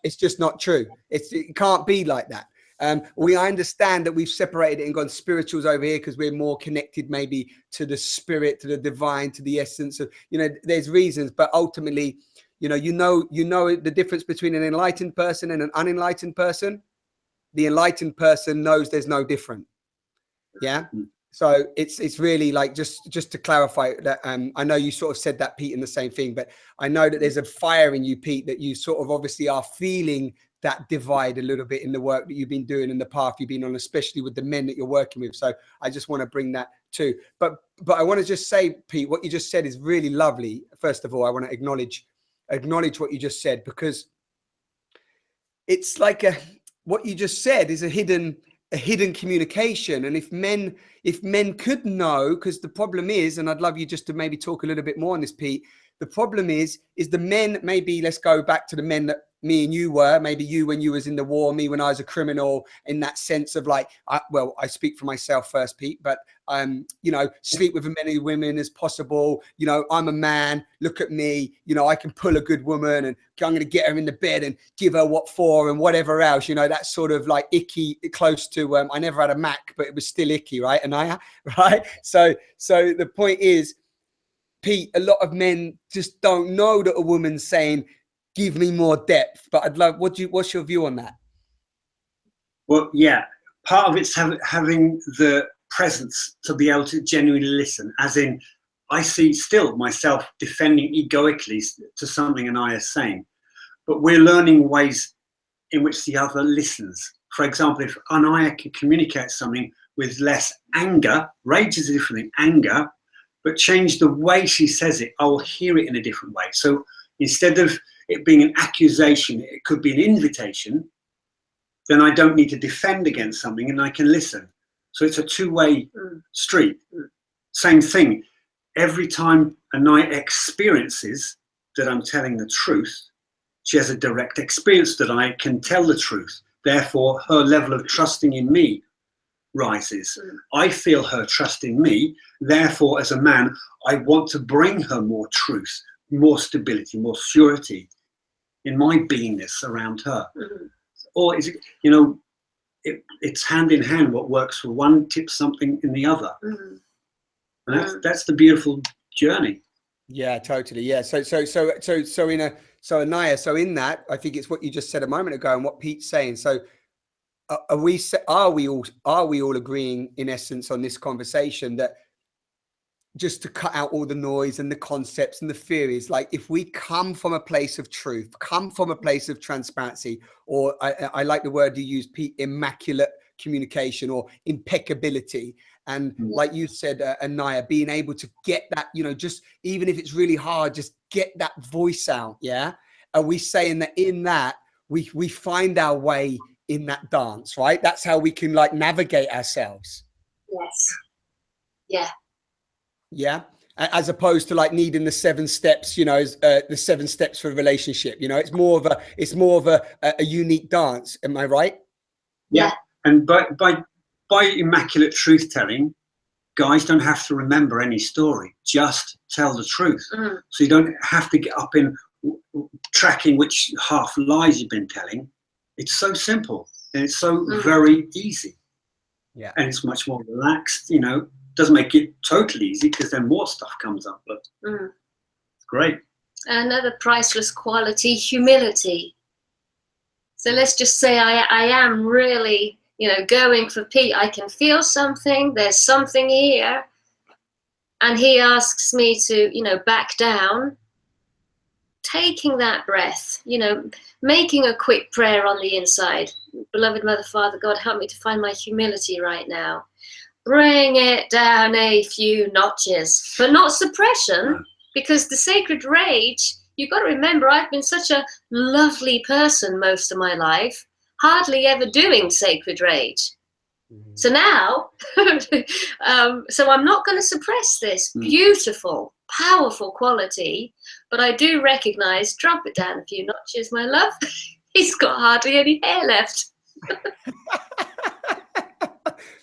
It's just not true. It can't be like that. I understand that we've separated it and gone spirituals over here because we're more connected maybe to the spirit, to the divine, to the essence of, you know, there's reasons, but ultimately, you know the difference between an enlightened person and an unenlightened person. The enlightened person knows there's no different. Yeah. So it's really like, just to clarify that, I know you sort of said that, Pete, in the same thing, but I know that there's a fire in you, Pete, that you sort of obviously are feeling that divide a little bit in the work that you've been doing and the path you've been on, especially with the men that you're working with. So I just want to bring that too. But I want to just say, Pete, what you just said is really lovely. First of all, I want to acknowledge what you just said, because it's like what you just said is a hidden communication. And if men could know, because the problem is, and I'd love you just to maybe talk a little bit more on this, Pete, the problem is the men, maybe let's go back to the men that me and you were, maybe you when you was in the war, me when I was a criminal, in that sense of like, I speak for myself first, Pete, but you know, sleep with as many women as possible. You know, I'm a man, look at me, you know, I can pull a good woman and I'm going to get her in the bed and give her what for and whatever else, you know, that's sort of like icky, close to, I never had a Mac, but it was still icky, right, Anaiya, right? So the point is, Pete, a lot of men just don't know that a woman's saying, give me more depth. But I'd love, what's your view on that? Well, yeah, part of it's having the presence to be able to genuinely listen, as in, I see still myself defending egoically to something Anaiya is saying, but we're learning ways in which the other listens. For example, if Anaiya can communicate something with less anger, rage is a different thing, anger, but change the way she says it, I will hear it in a different way. So instead of it being an accusation, it could be an invitation, then I don't need to defend against something and I can listen. So it's a two-way street. Same thing. Every time Anaiya experiences that I'm telling the truth, she has a direct experience that I can tell the truth. Therefore, her level of trusting in me rises. I feel her trust in me. Therefore, as a man, I want to bring her more truth, more stability, more surety in my beingness around her. Or is it, you know, it's hand in hand. What works for one tips something in the other. And that's the beautiful journey. Yeah, totally. Yeah. So Anaiya, so in that, I think it's what you just said a moment ago and what Pete's saying. So are we all agreeing in essence on this conversation that just to cut out all the noise and the concepts and the theories, like if we come from a place of truth, come from a place of transparency, or I like the word you use, Pete, immaculate communication or impeccability. And like you said, Anaiya, being able to get that, you know, just even if it's really hard, just get that voice out. Yeah. Are we saying that in that we find our way in that dance, right? That's how we can like navigate ourselves. Yes. Yeah. Yeah. As opposed to like needing the 7 steps, you know, the 7 steps for a relationship, you know, it's more of a unique dance. Am I right? Yeah. And by immaculate truth telling, guys don't have to remember any story, just tell the truth. So you don't have to get up in tracking which half lies you've been telling. It's so simple, and it's so very easy. Yeah. And it's much more relaxed, you know. Doesn't make it totally easy, because then more stuff comes up, but it's great. Another priceless quality, humility. So let's just say I am really, you know, going for Pete. I can feel something, there's something here. And he asks me to, you know, back down. Taking that breath, you know, making a quick prayer on the inside. Beloved Mother, Father, God, help me to find my humility right now. Bring it down a few notches, but not suppression, because the sacred rage, you've got to remember, I've been such a lovely person most of my life, hardly ever doing sacred rage. So now, so I'm not going to suppress this beautiful, powerful quality, but I do recognize, drop it down a few notches, my love. He's got hardly any hair left.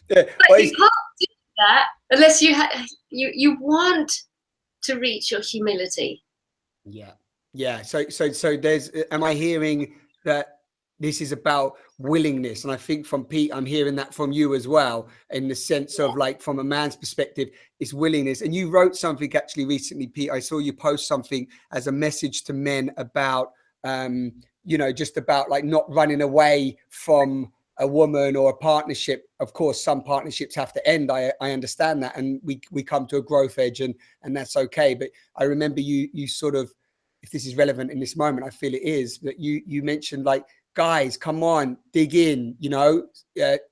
But you can't do that unless you want to reach your humility. Yeah. So there's, am I hearing that this is about willingness? And I think from Pete, I'm hearing that from you as well, in the sense of, like, from a man's perspective, it's willingness. And you wrote something actually recently, Pete. I saw you post something as a message to men about, you know, just about, like, not running away from a woman or a partnership. Of course, some partnerships have to end. I understand that. And we come to a growth edge, and that's okay. But I remember you sort of, if this is relevant in this moment, I feel it is, that you mentioned, like, guys, come on, dig in, you know,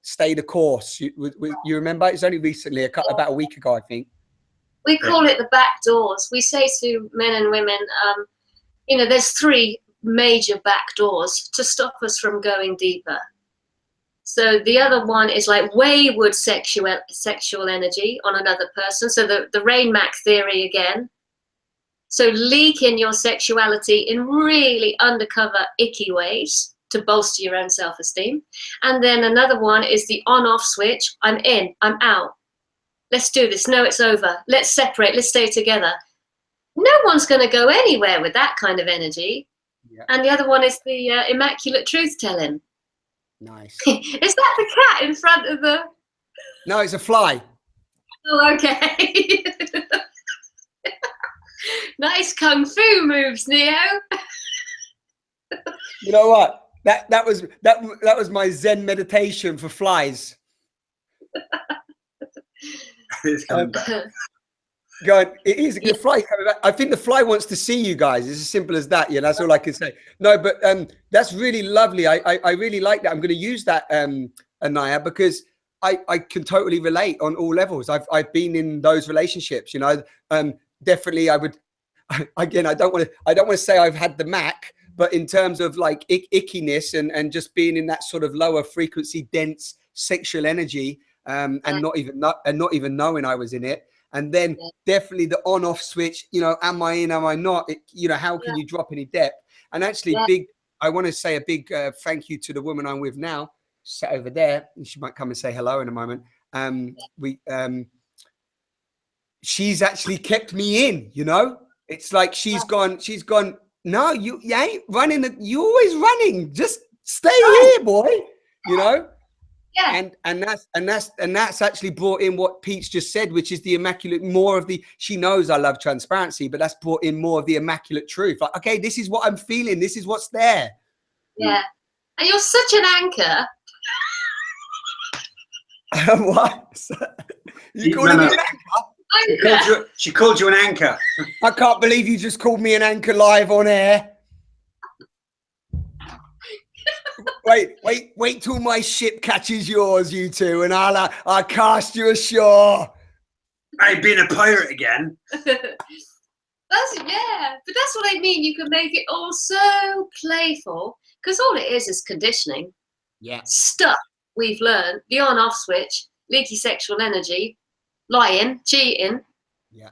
stay the course. You remember? It's only recently, about a week ago, I think. We call it the back doors. We say to men and women, you know, there's 3 major back doors to stop us from going deeper. So the other one is like wayward sexual energy on another person. So the Rain Mac theory again. So leak in your sexuality in really undercover, icky ways to bolster your own self-esteem. And then another one is the on-off switch. I'm in, I'm out. Let's do this. No, it's over. Let's separate. Let's stay together. No one's going to go anywhere with that kind of energy. Yeah. And the other one is the immaculate truth-telling. Nice. Is that the cat in front of the... No, it's a fly. Oh, okay. Nice kung fu moves, Neo. You know what? That was my Zen meditation for flies. It's coming back. Going, it is the fly coming back. I think the fly wants to see you guys. It's as simple as that. Yeah, that's all I can say. No, but that's really lovely. I really like that. I'm going to use that, Anaiya, because I can totally relate on all levels. I've been in those relationships. You know, definitely I would. Again, I don't want to say I've had the Mac, but in terms of, like, ickiness and just being in that sort of lower frequency, dense sexual energy, and not even knowing I was in it. And then definitely the on-off switch, you know, am I in, am I not? You know, how can you drop any depth? And actually, I want to say a big thank you to the woman I'm with now, sat over there, and she might come and say hello in a moment. She's actually kept me in, you know? It's like she's gone, no, you ain't running, you always running. Just stay here, boy, you know? Yeah. And that's actually brought in what Pete's just said, which is the immaculate, more of the, she knows I love transparency, but that's brought in more of the immaculate truth. Like, okay, this is what I'm feeling. This is what's there. Yeah. And you're such an anchor. What? You called me an anchor? She called you an anchor. I can't believe you just called me an anchor live on air. Wait till my ship catches yours, you two, and I'll cast you ashore. I've been a pirate again. But that's what I mean. You can make it all so playful, because all it is conditioning. Yeah. Stuff we've learned, the on-off switch, leaky sexual energy, lying, cheating. Yeah.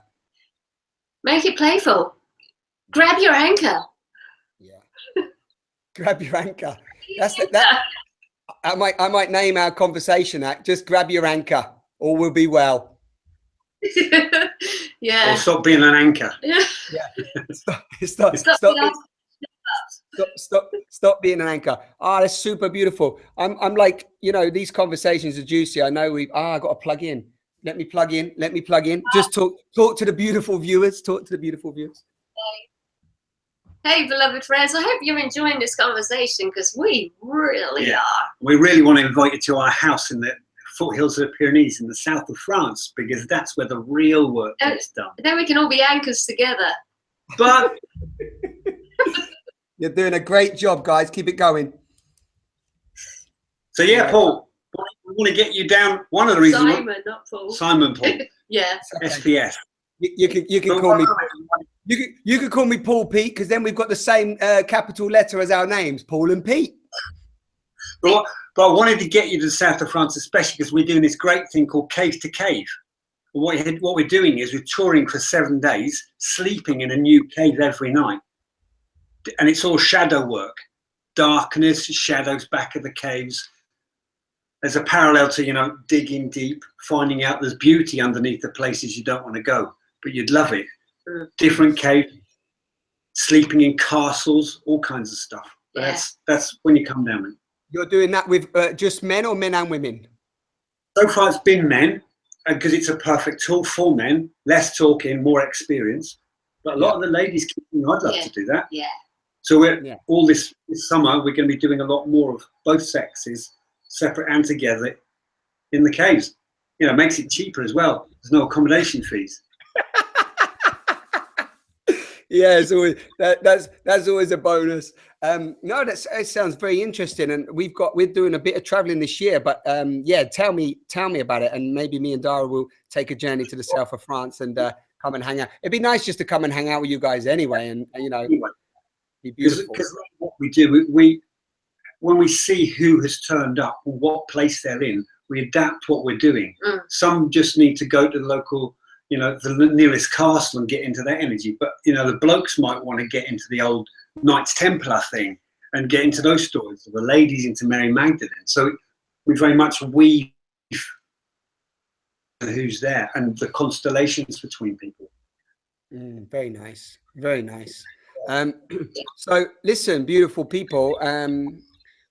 Make it playful. Grab your anchor. Yeah. Grab your anchor. That's that. I might name our conversation act. Just grab your anchor. All will be well. Yeah. Or stop being an anchor. Yeah. Stop being an anchor. Ah, that's super beautiful. I'm like, you know, these conversations are juicy. I know I got to plug in. Let me plug in. Just talk to the beautiful viewers. Hey, beloved friends, I hope you're enjoying this conversation, because we really are. We really want to invite you to our house in the foothills of the Pyrenees in the south of France, because that's where the real work gets done. Then we can all be anchors together. But you're doing a great job, guys. Keep it going. So yeah, Paul, we want to get you down. One of the reasons Not Paul. Simon Paul. Yeah. SPS. You can call me. You can call me Paul Pete, because then we've got the same capital letter as our names, Paul and Pete. But I wanted to get you to the south of France, especially because we're doing this great thing called Cave to Cave. What we're doing is we're touring for 7 days, sleeping in a new cave every night. And it's all shadow work. Darkness, shadows back of the caves. There's a parallel to, you know, digging deep, finding out there's beauty underneath the places you don't want to go, but you'd love it. Different caves, sleeping in castles, all kinds of stuff. Yeah. That's when you come down. You're doing that with just men, or men and women? So far it's been men, because it's a perfect tool for men. Less talking, more experience. But a lot of the ladies keep saying, I'd love to do that. Yeah. So we're all this summer, we're going to be doing a lot more of both sexes, separate and together, in the caves. You know, makes it cheaper as well. There's no accommodation fees. Yeah, it's always that's always a bonus. No, it sounds very interesting, and we're doing a bit of traveling this year. But yeah, tell me about it, and maybe me and Dara will take a journey to the south of France and come and hang out. It'd be nice just to come and hang out with you guys anyway, and you know, be beautiful. Because what we do, when we see who has turned up or what place they're in, we adapt what we're doing. Some just need to go to the local, you know, the nearest castle and get into that energy. But, you know, the blokes might want to get into the old Knights Templar thing and get into those stories. The ladies into Mary Magdalene. So we very much weave who's there and the constellations between people. Very nice. Very nice. So listen, beautiful people.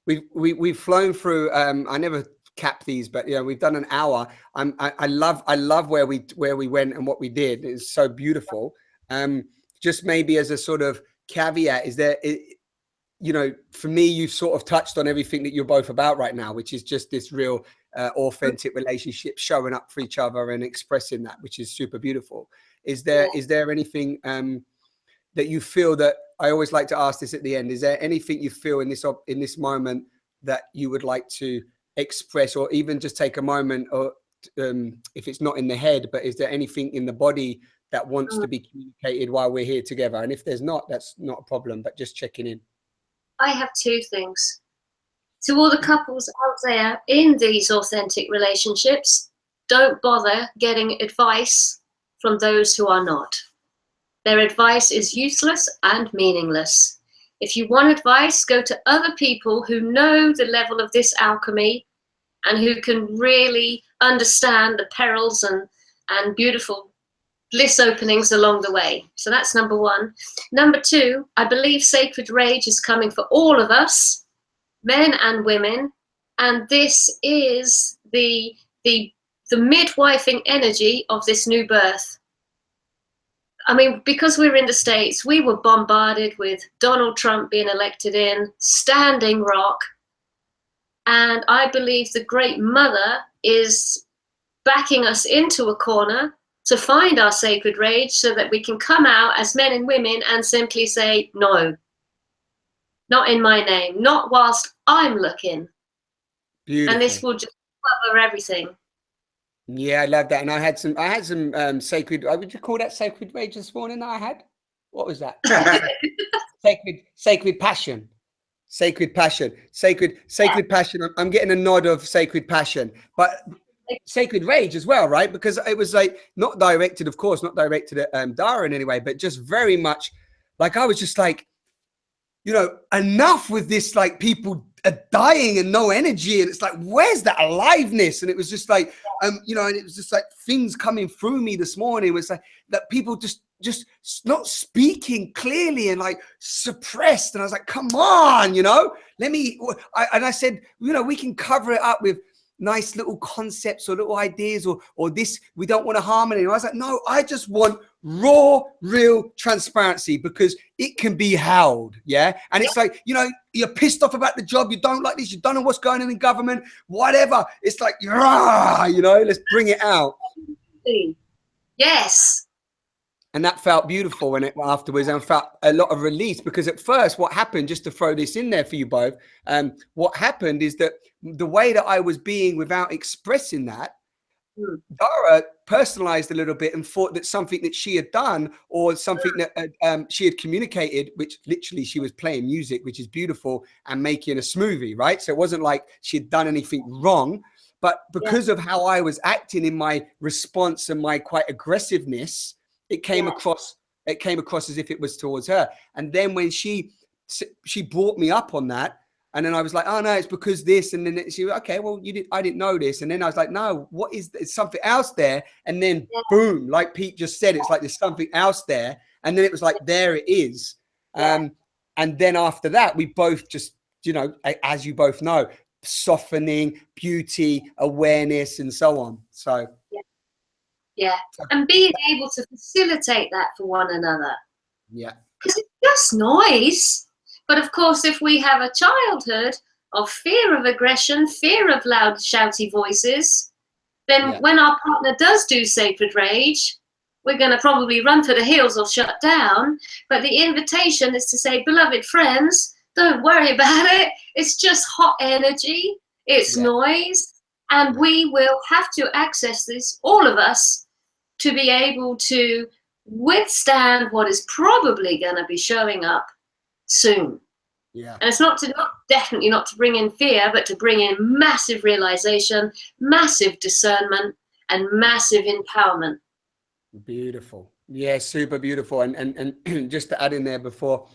We've flown through. I never cap these, but you know, we've done an hour. I love where we went and what we did. It's so beautiful. Just maybe as a sort of caveat, is there, you know, for me, you've sort of touched on everything that you're both about right now, which is just this real authentic relationship, showing up for each other and expressing that, which is super beautiful. Is there anything that you feel, that I always like to ask this at the end, is there anything you feel in this moment that you would like to express, or even just take a moment, or if it's not in the head, but is there anything in the body that wants to be communicated while we're here together? And if there's not, that's not a problem, but just checking in. I have two things. To all the couples out there in these authentic relationships, don't bother getting advice from those who are not. Their advice is useless and meaningless. If you want advice, go to other people who know the level of this alchemy and who can really understand the perils and beautiful bliss openings along the way. So that's number one. Number two, I believe sacred rage is coming for all of us, men and women, and this is the midwifing energy of this new birth. I mean, because we're in the States, we were bombarded with Donald Trump being elected in, Standing Rock. And I believe the Great Mother is backing us into a corner to find our sacred rage so that we can come out as men and women and simply say, no, not in my name, not whilst I'm looking. Beautiful. And this will just cover everything. Yeah, I love that. And I had some sacred, would you call that sacred rage this morning that I had? What was that? Sacred passion. Sacred passion. Sacred passion. I'm getting a nod of sacred passion. But sacred rage as well, right? Because it was like not directed, of course, not directed at Dara in any way, but just very much like I was just like, you know, enough with this, like people dying and no energy, and it's like, where's that aliveness? And it was just like, you know, and it was just like things coming through me this morning. It was like that people just not speaking clearly and like suppressed. And I was like, come on, you know, and I said, you know, we can cover it up with nice little concepts or little ideas or this, we don't want to harm anyone. I was like, no, I just want raw, real transparency, because it can be held. Yeah. And it's like, you know, you're pissed off about the job, you don't like this, you don't know what's going on in government, whatever. It's like, rah, you know, let's bring it out. Yes. And that felt beautiful when it afterwards, and felt a lot of release, because at first what happened, just to throw this in there for you both, what happened is that the way that I was being without expressing that, Dara personalized a little bit and thought that something that she had done or something that she had communicated, which literally she was playing music, which is beautiful, and making a smoothie, right? So it wasn't like she had done anything wrong, but because of how I was acting in my response and my quite aggressiveness, it came across as if it was towards her. And then when she brought me up on that, and then I was like, oh no, it's because this. And then she was, okay, well, I didn't know this. And then I was like, no, what is there's something else there? And then boom, like Pete just said, it's like there's something else there. And then it was like, there it is. And then after that, we both just, you know, as you both know, softening, beauty, awareness, and so on. So yeah, and being able to facilitate that for one another. Yeah, because it's just noise. But of course, if we have a childhood of fear of aggression, fear of loud, shouty voices, then when our partner does do sacred rage, we're going to probably run for the hills or shut down. But the invitation is to say, beloved friends, don't worry about it. It's just hot energy. It's noise. And we will have to access this, all of us, to be able to withstand what is probably going to be showing up soon. Yeah. And it's definitely not to bring in fear, but to bring in massive realization, massive discernment, and massive empowerment. Beautiful. Yeah, super beautiful. And just to add in there before,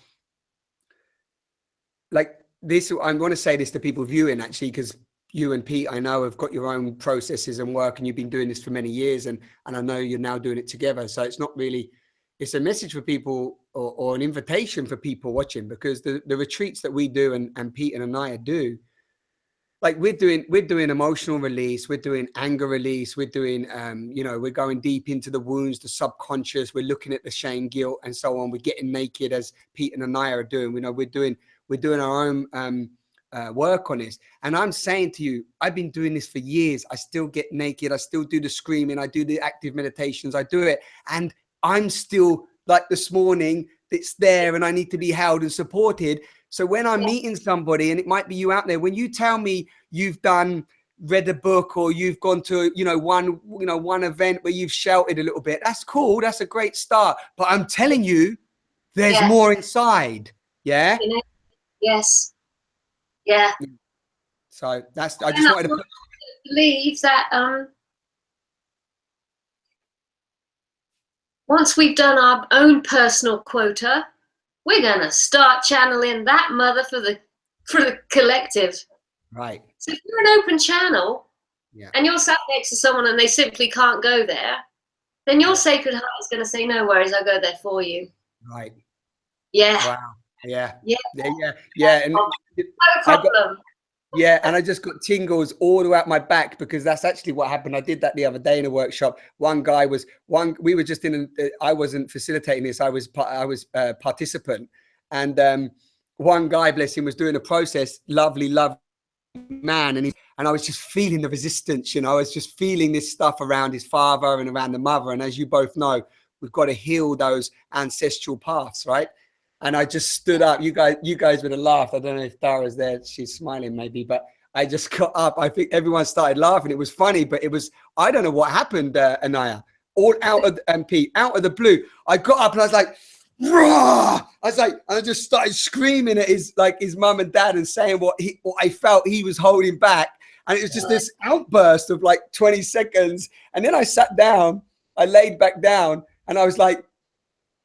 like this, I'm going to say this to people viewing, actually, because you and Pete, I know, have got your own processes and work, and you've been doing this for many years, and I know you're now doing it together. So it's not really, it's a message for people or an invitation for people watching, because the retreats that we do and Pete and Anaiya do, like we're doing emotional release, we're doing anger release, we're doing, you know, we're going deep into the wounds, the subconscious, we're looking at the shame, guilt, and so on. We're getting naked, as Pete and Anaiya are doing. We know we're doing our own work on this. And I'm saying to you, I've been doing this for years. I still get naked. I still do the screaming. I do the active meditations. I do it. And I'm still like this morning, it's there, and I need to be held and supported. So when I'm meeting somebody, and it might be you out there, when you tell me you've read a book, or you've gone to, one event where you've shouted a little bit, that's cool. That's a great start. But I'm telling you, there's more inside. Yeah. Yes. Yeah. So I just wanted to believe that once we've done our own personal quota, we're gonna start channeling that mother for the collective. Right. So if you're an open channel, and you're sat next to someone and they simply can't go there, then your sacred heart is gonna say, "No worries, I'll go there for you." Right. Yeah. Wow. Yeah. Yeah. And no problem. And I just got tingles all throughout my back, because that's actually what happened. I did that the other day in a workshop. We were just I wasn't facilitating this. I was a participant, and one guy, bless him, was doing a process. Lovely man, and I was just feeling the resistance. You know, I was just feeling this stuff around his father and around the mother. And as you both know, we've got to heal those ancestral paths, right? And I just stood up. You guys would have laughed. I don't know if Dara's there. She's smiling maybe, but I just got up. I think everyone started laughing. It was funny, but I don't know what happened, Anaiya. All out of Pete, out of the blue. I got up and I was like, "Rah!" I just started screaming at his mum and dad and saying what I felt he was holding back. And it was just this outburst of like 20 seconds. And then I sat down, I laid back down, and I was like,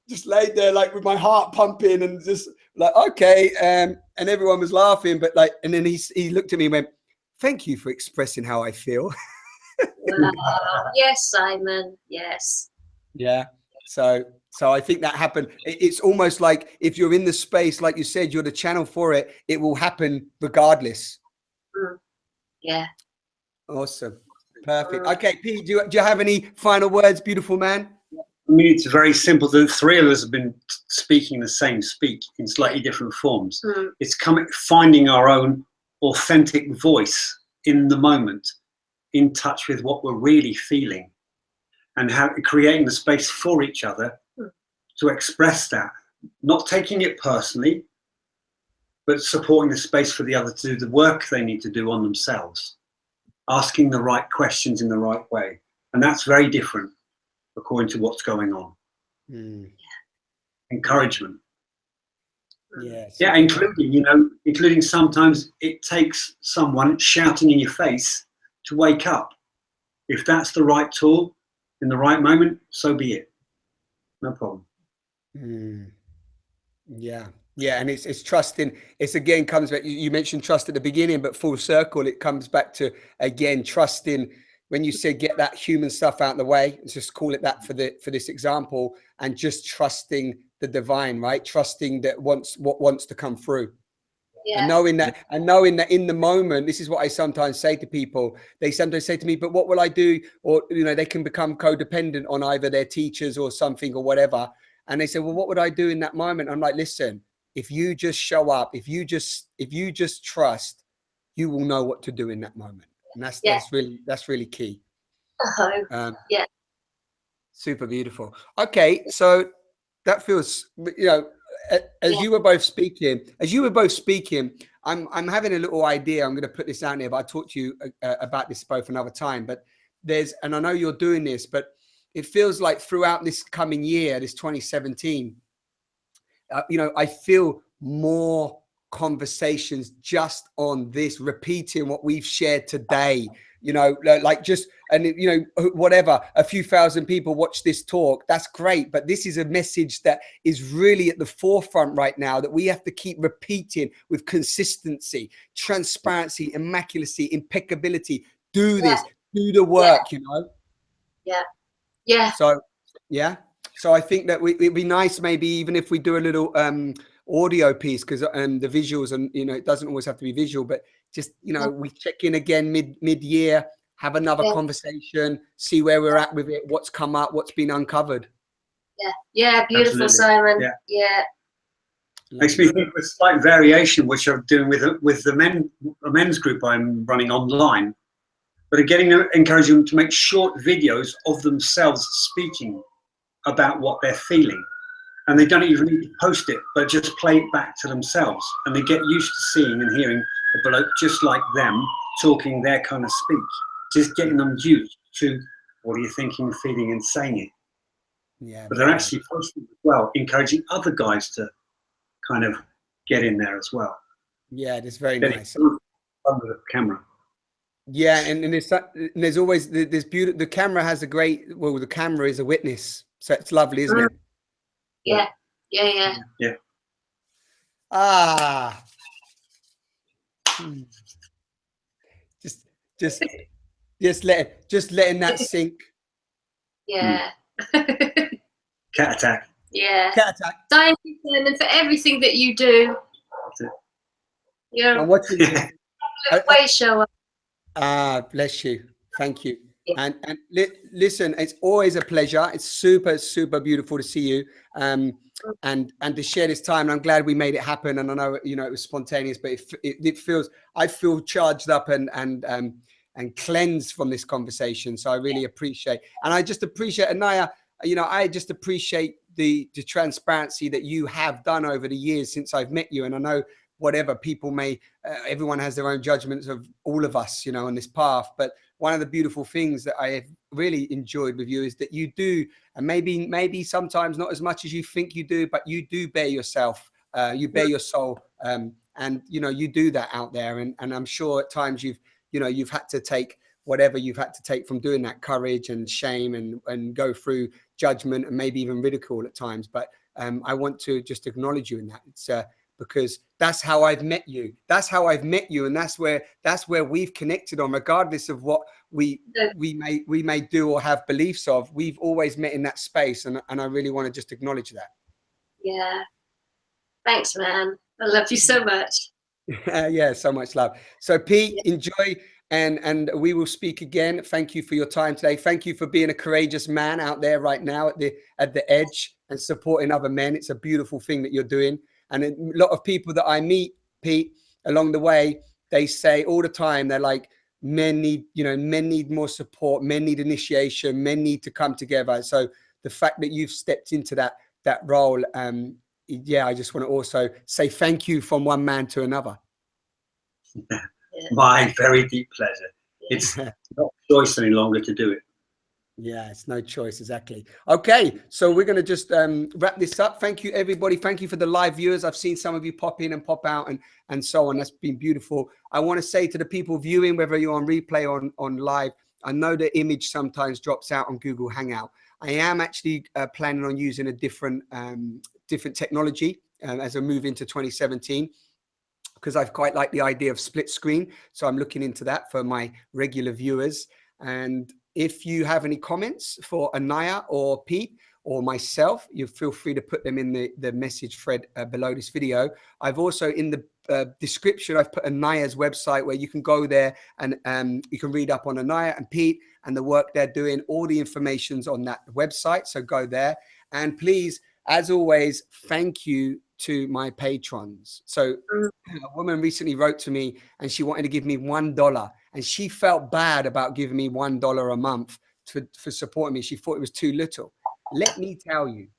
just laid there like with my heart pumping and just like, okay. And everyone was laughing, but like, and then he looked at me and went, thank you for expressing how I feel. Yes, Simon. Yes. Yeah. So I think that happened. It's almost like if you're in the space, like you said, you're the channel for it. It will happen regardless. Yeah. Awesome. Perfect. Okay, Pete, do you have any final words, beautiful man? I mean, it's very simple. The three of us have been speaking the same speak in slightly different forms. It's finding our own authentic voice in the moment, in touch with what we're really feeling, and creating the space for each other to express that, not taking it personally, but supporting the space for the other to do the work they need to do on themselves, asking the right questions in the right way. And that's very different according to what's going on. Encouragement. Yes. Yeah, including sometimes it takes someone shouting in your face to wake up. If that's the right tool in the right moment, so be it. No problem. Yeah. And it's trusting. It's again comes back. You mentioned trust at the beginning, but full circle, it comes back to again trusting. When you said get that human stuff out of the way, let's just call it that for this example, and just trusting the divine, right? Trusting that what wants to come through. Yeah. And knowing that in the moment, this is what I sometimes say to people. They sometimes say to me, but what will I do? Or, they can become codependent on either their teachers or something or whatever. And they say, well, what would I do in that moment? I'm like, listen, if you just show up, if you just trust, you will know what to do in that moment. And that's really key. Yeah. Super beautiful. Okay. So that feels, as you were both speaking, I'm having a little idea. I'm going to put this out there, but I talked to you about this both another time, but and I know you're doing this, but it feels like throughout this coming year, this 2017, I feel more conversations just on this, repeating what we've shared today, whatever, a few thousand people watch this talk. That's great. But this is a message that is really at the forefront right now that we have to keep repeating with consistency, transparency, immaculacy, impeccability. Do this, do the work, Yeah. So I think that it'd be nice, maybe even if we do a little audio piece, because the visuals, and it doesn't always have to be visual, but just we check in again mid-year, have another conversation, see where we're at with it, what's come up, what's been uncovered. Yeah, beautiful. Absolutely. Simon. Yeah. Makes me think of a slight variation which I'm doing with the men's group I'm running online, but encouraging them to make short videos of themselves speaking about what they're feeling. And they don't even need to post it, but just play it back to themselves. And they get used to seeing and hearing a bloke just like them talking their kind of speech. Just getting them used to what are you thinking, feeling, and saying it. Yeah. But they're actually posting as well, encouraging other guys to kind of get in there as well. Yeah, it's very nice. Under the camera. Yeah, and there's always this beauty. The camera has the camera is a witness. So it's lovely, isn't it? Yeah. Just letting that sink. Yeah. Cat attack. Yeah. Cat attack. Thank you, Simon, for everything that you do. I'm watching way show up. Bless you. Thank you. Yeah. And listen, it's always a pleasure. It's super, super beautiful to see you and to share this time. And I'm glad we made it happen. And I know, it was spontaneous, but I feel charged up and cleansed from this conversation. So I really appreciate, and I just appreciate, Anaiya, I just appreciate the transparency that you have done over the years since I've met you. And I know whatever people everyone has their own judgments of all of us, on this path. But one of the beautiful things that I have really enjoyed with you is that you do, and maybe sometimes not as much as you think you do, but you do bear yourself, you bear your soul, and you do that out there. And I'm sure at times you've had to take whatever you've had to take from doing that, courage and shame and go through judgment and maybe even ridicule at times. But I want to just acknowledge you in that. because that's how I've met you. That's how I've met you, and that's where we've connected on, regardless of what we may do or have beliefs of. We've always met in that space, and I really want to just acknowledge that. Yeah. Thanks, man. I love you so much. Yeah, so much love. So Pete, enjoy, and we will speak again. Thank you for your time today. Thank you for being a courageous man out there right now at the edge and supporting other men. It's a beautiful thing that you're doing. And a lot of people that I meet, Pete, along the way, they say all the time, they're like, men need more support, men need initiation, men need to come together. So the fact that you've stepped into that role, yeah, I just want to also say thank you from one man to another. My very deep pleasure. It's not a choice any longer to do it. Yeah, it's no choice. Exactly. Okay, so we're going to just wrap this up. Thank you, everybody. Thank you for the live viewers. I've seen some of you pop in and pop out and so on. That's been beautiful. I want to say to the people viewing, whether you're on replay or on live, I know the image sometimes drops out on Google Hangout. I am actually planning on using a different technology as I move into 2017, because I've quite like the idea of split screen. So I'm looking into that for my regular viewers. And if you have any comments for Anaiya or Pete or myself, you feel free to put them in the message thread below this video. I've also, in the description, I've put Anaiya's website where you can go there and you can read up on Anaiya and Pete and the work they're doing. All the information's on that website, so go there. And please, as always, thank you to my patrons. So a woman recently wrote to me and she wanted to give me $1, and she felt bad about giving me $1 a month for supporting me. She thought it was too little. Let me tell you,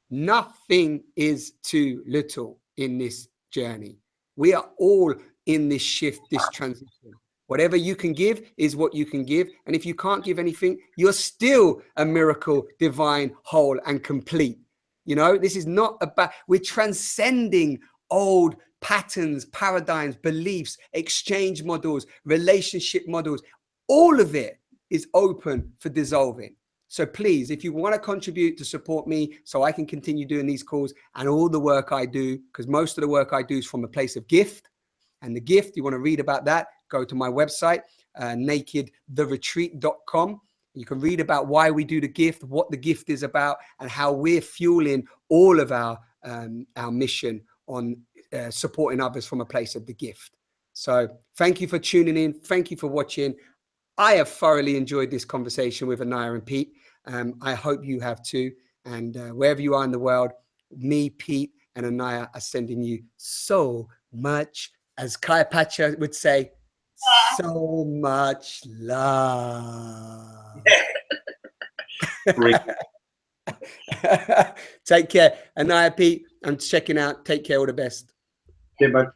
nothing is too little in this journey. We are all in this shift, this transition. Whatever you can give is what you can give. And if you can't give anything, you're still a miracle, divine, whole, and complete. You know, this is not about, we're transcending old patterns, paradigms, beliefs, exchange models, relationship models. All of it is open for dissolving. So please, if you want to contribute to support me so I can continue doing these calls and all the work I do, because most of the work I do is from a place of gift. And the gift, you want to read about that, go to my website, nakedtheretreat.com. You can read about why we do the gift, what the gift is about, and how we're fueling all of our mission on supporting others from a place of the gift. So thank you for tuning in. Thank you for watching. I have thoroughly enjoyed this conversation with Anaiya and Pete. I hope you have too. And wherever you are in the world, me, Pete, and Anaiya are sending you so much, as Kaya Pacha would say, so much love. Take care. Anaiya, Pete, I'm checking out. Take care. All the best. Yeah, bud.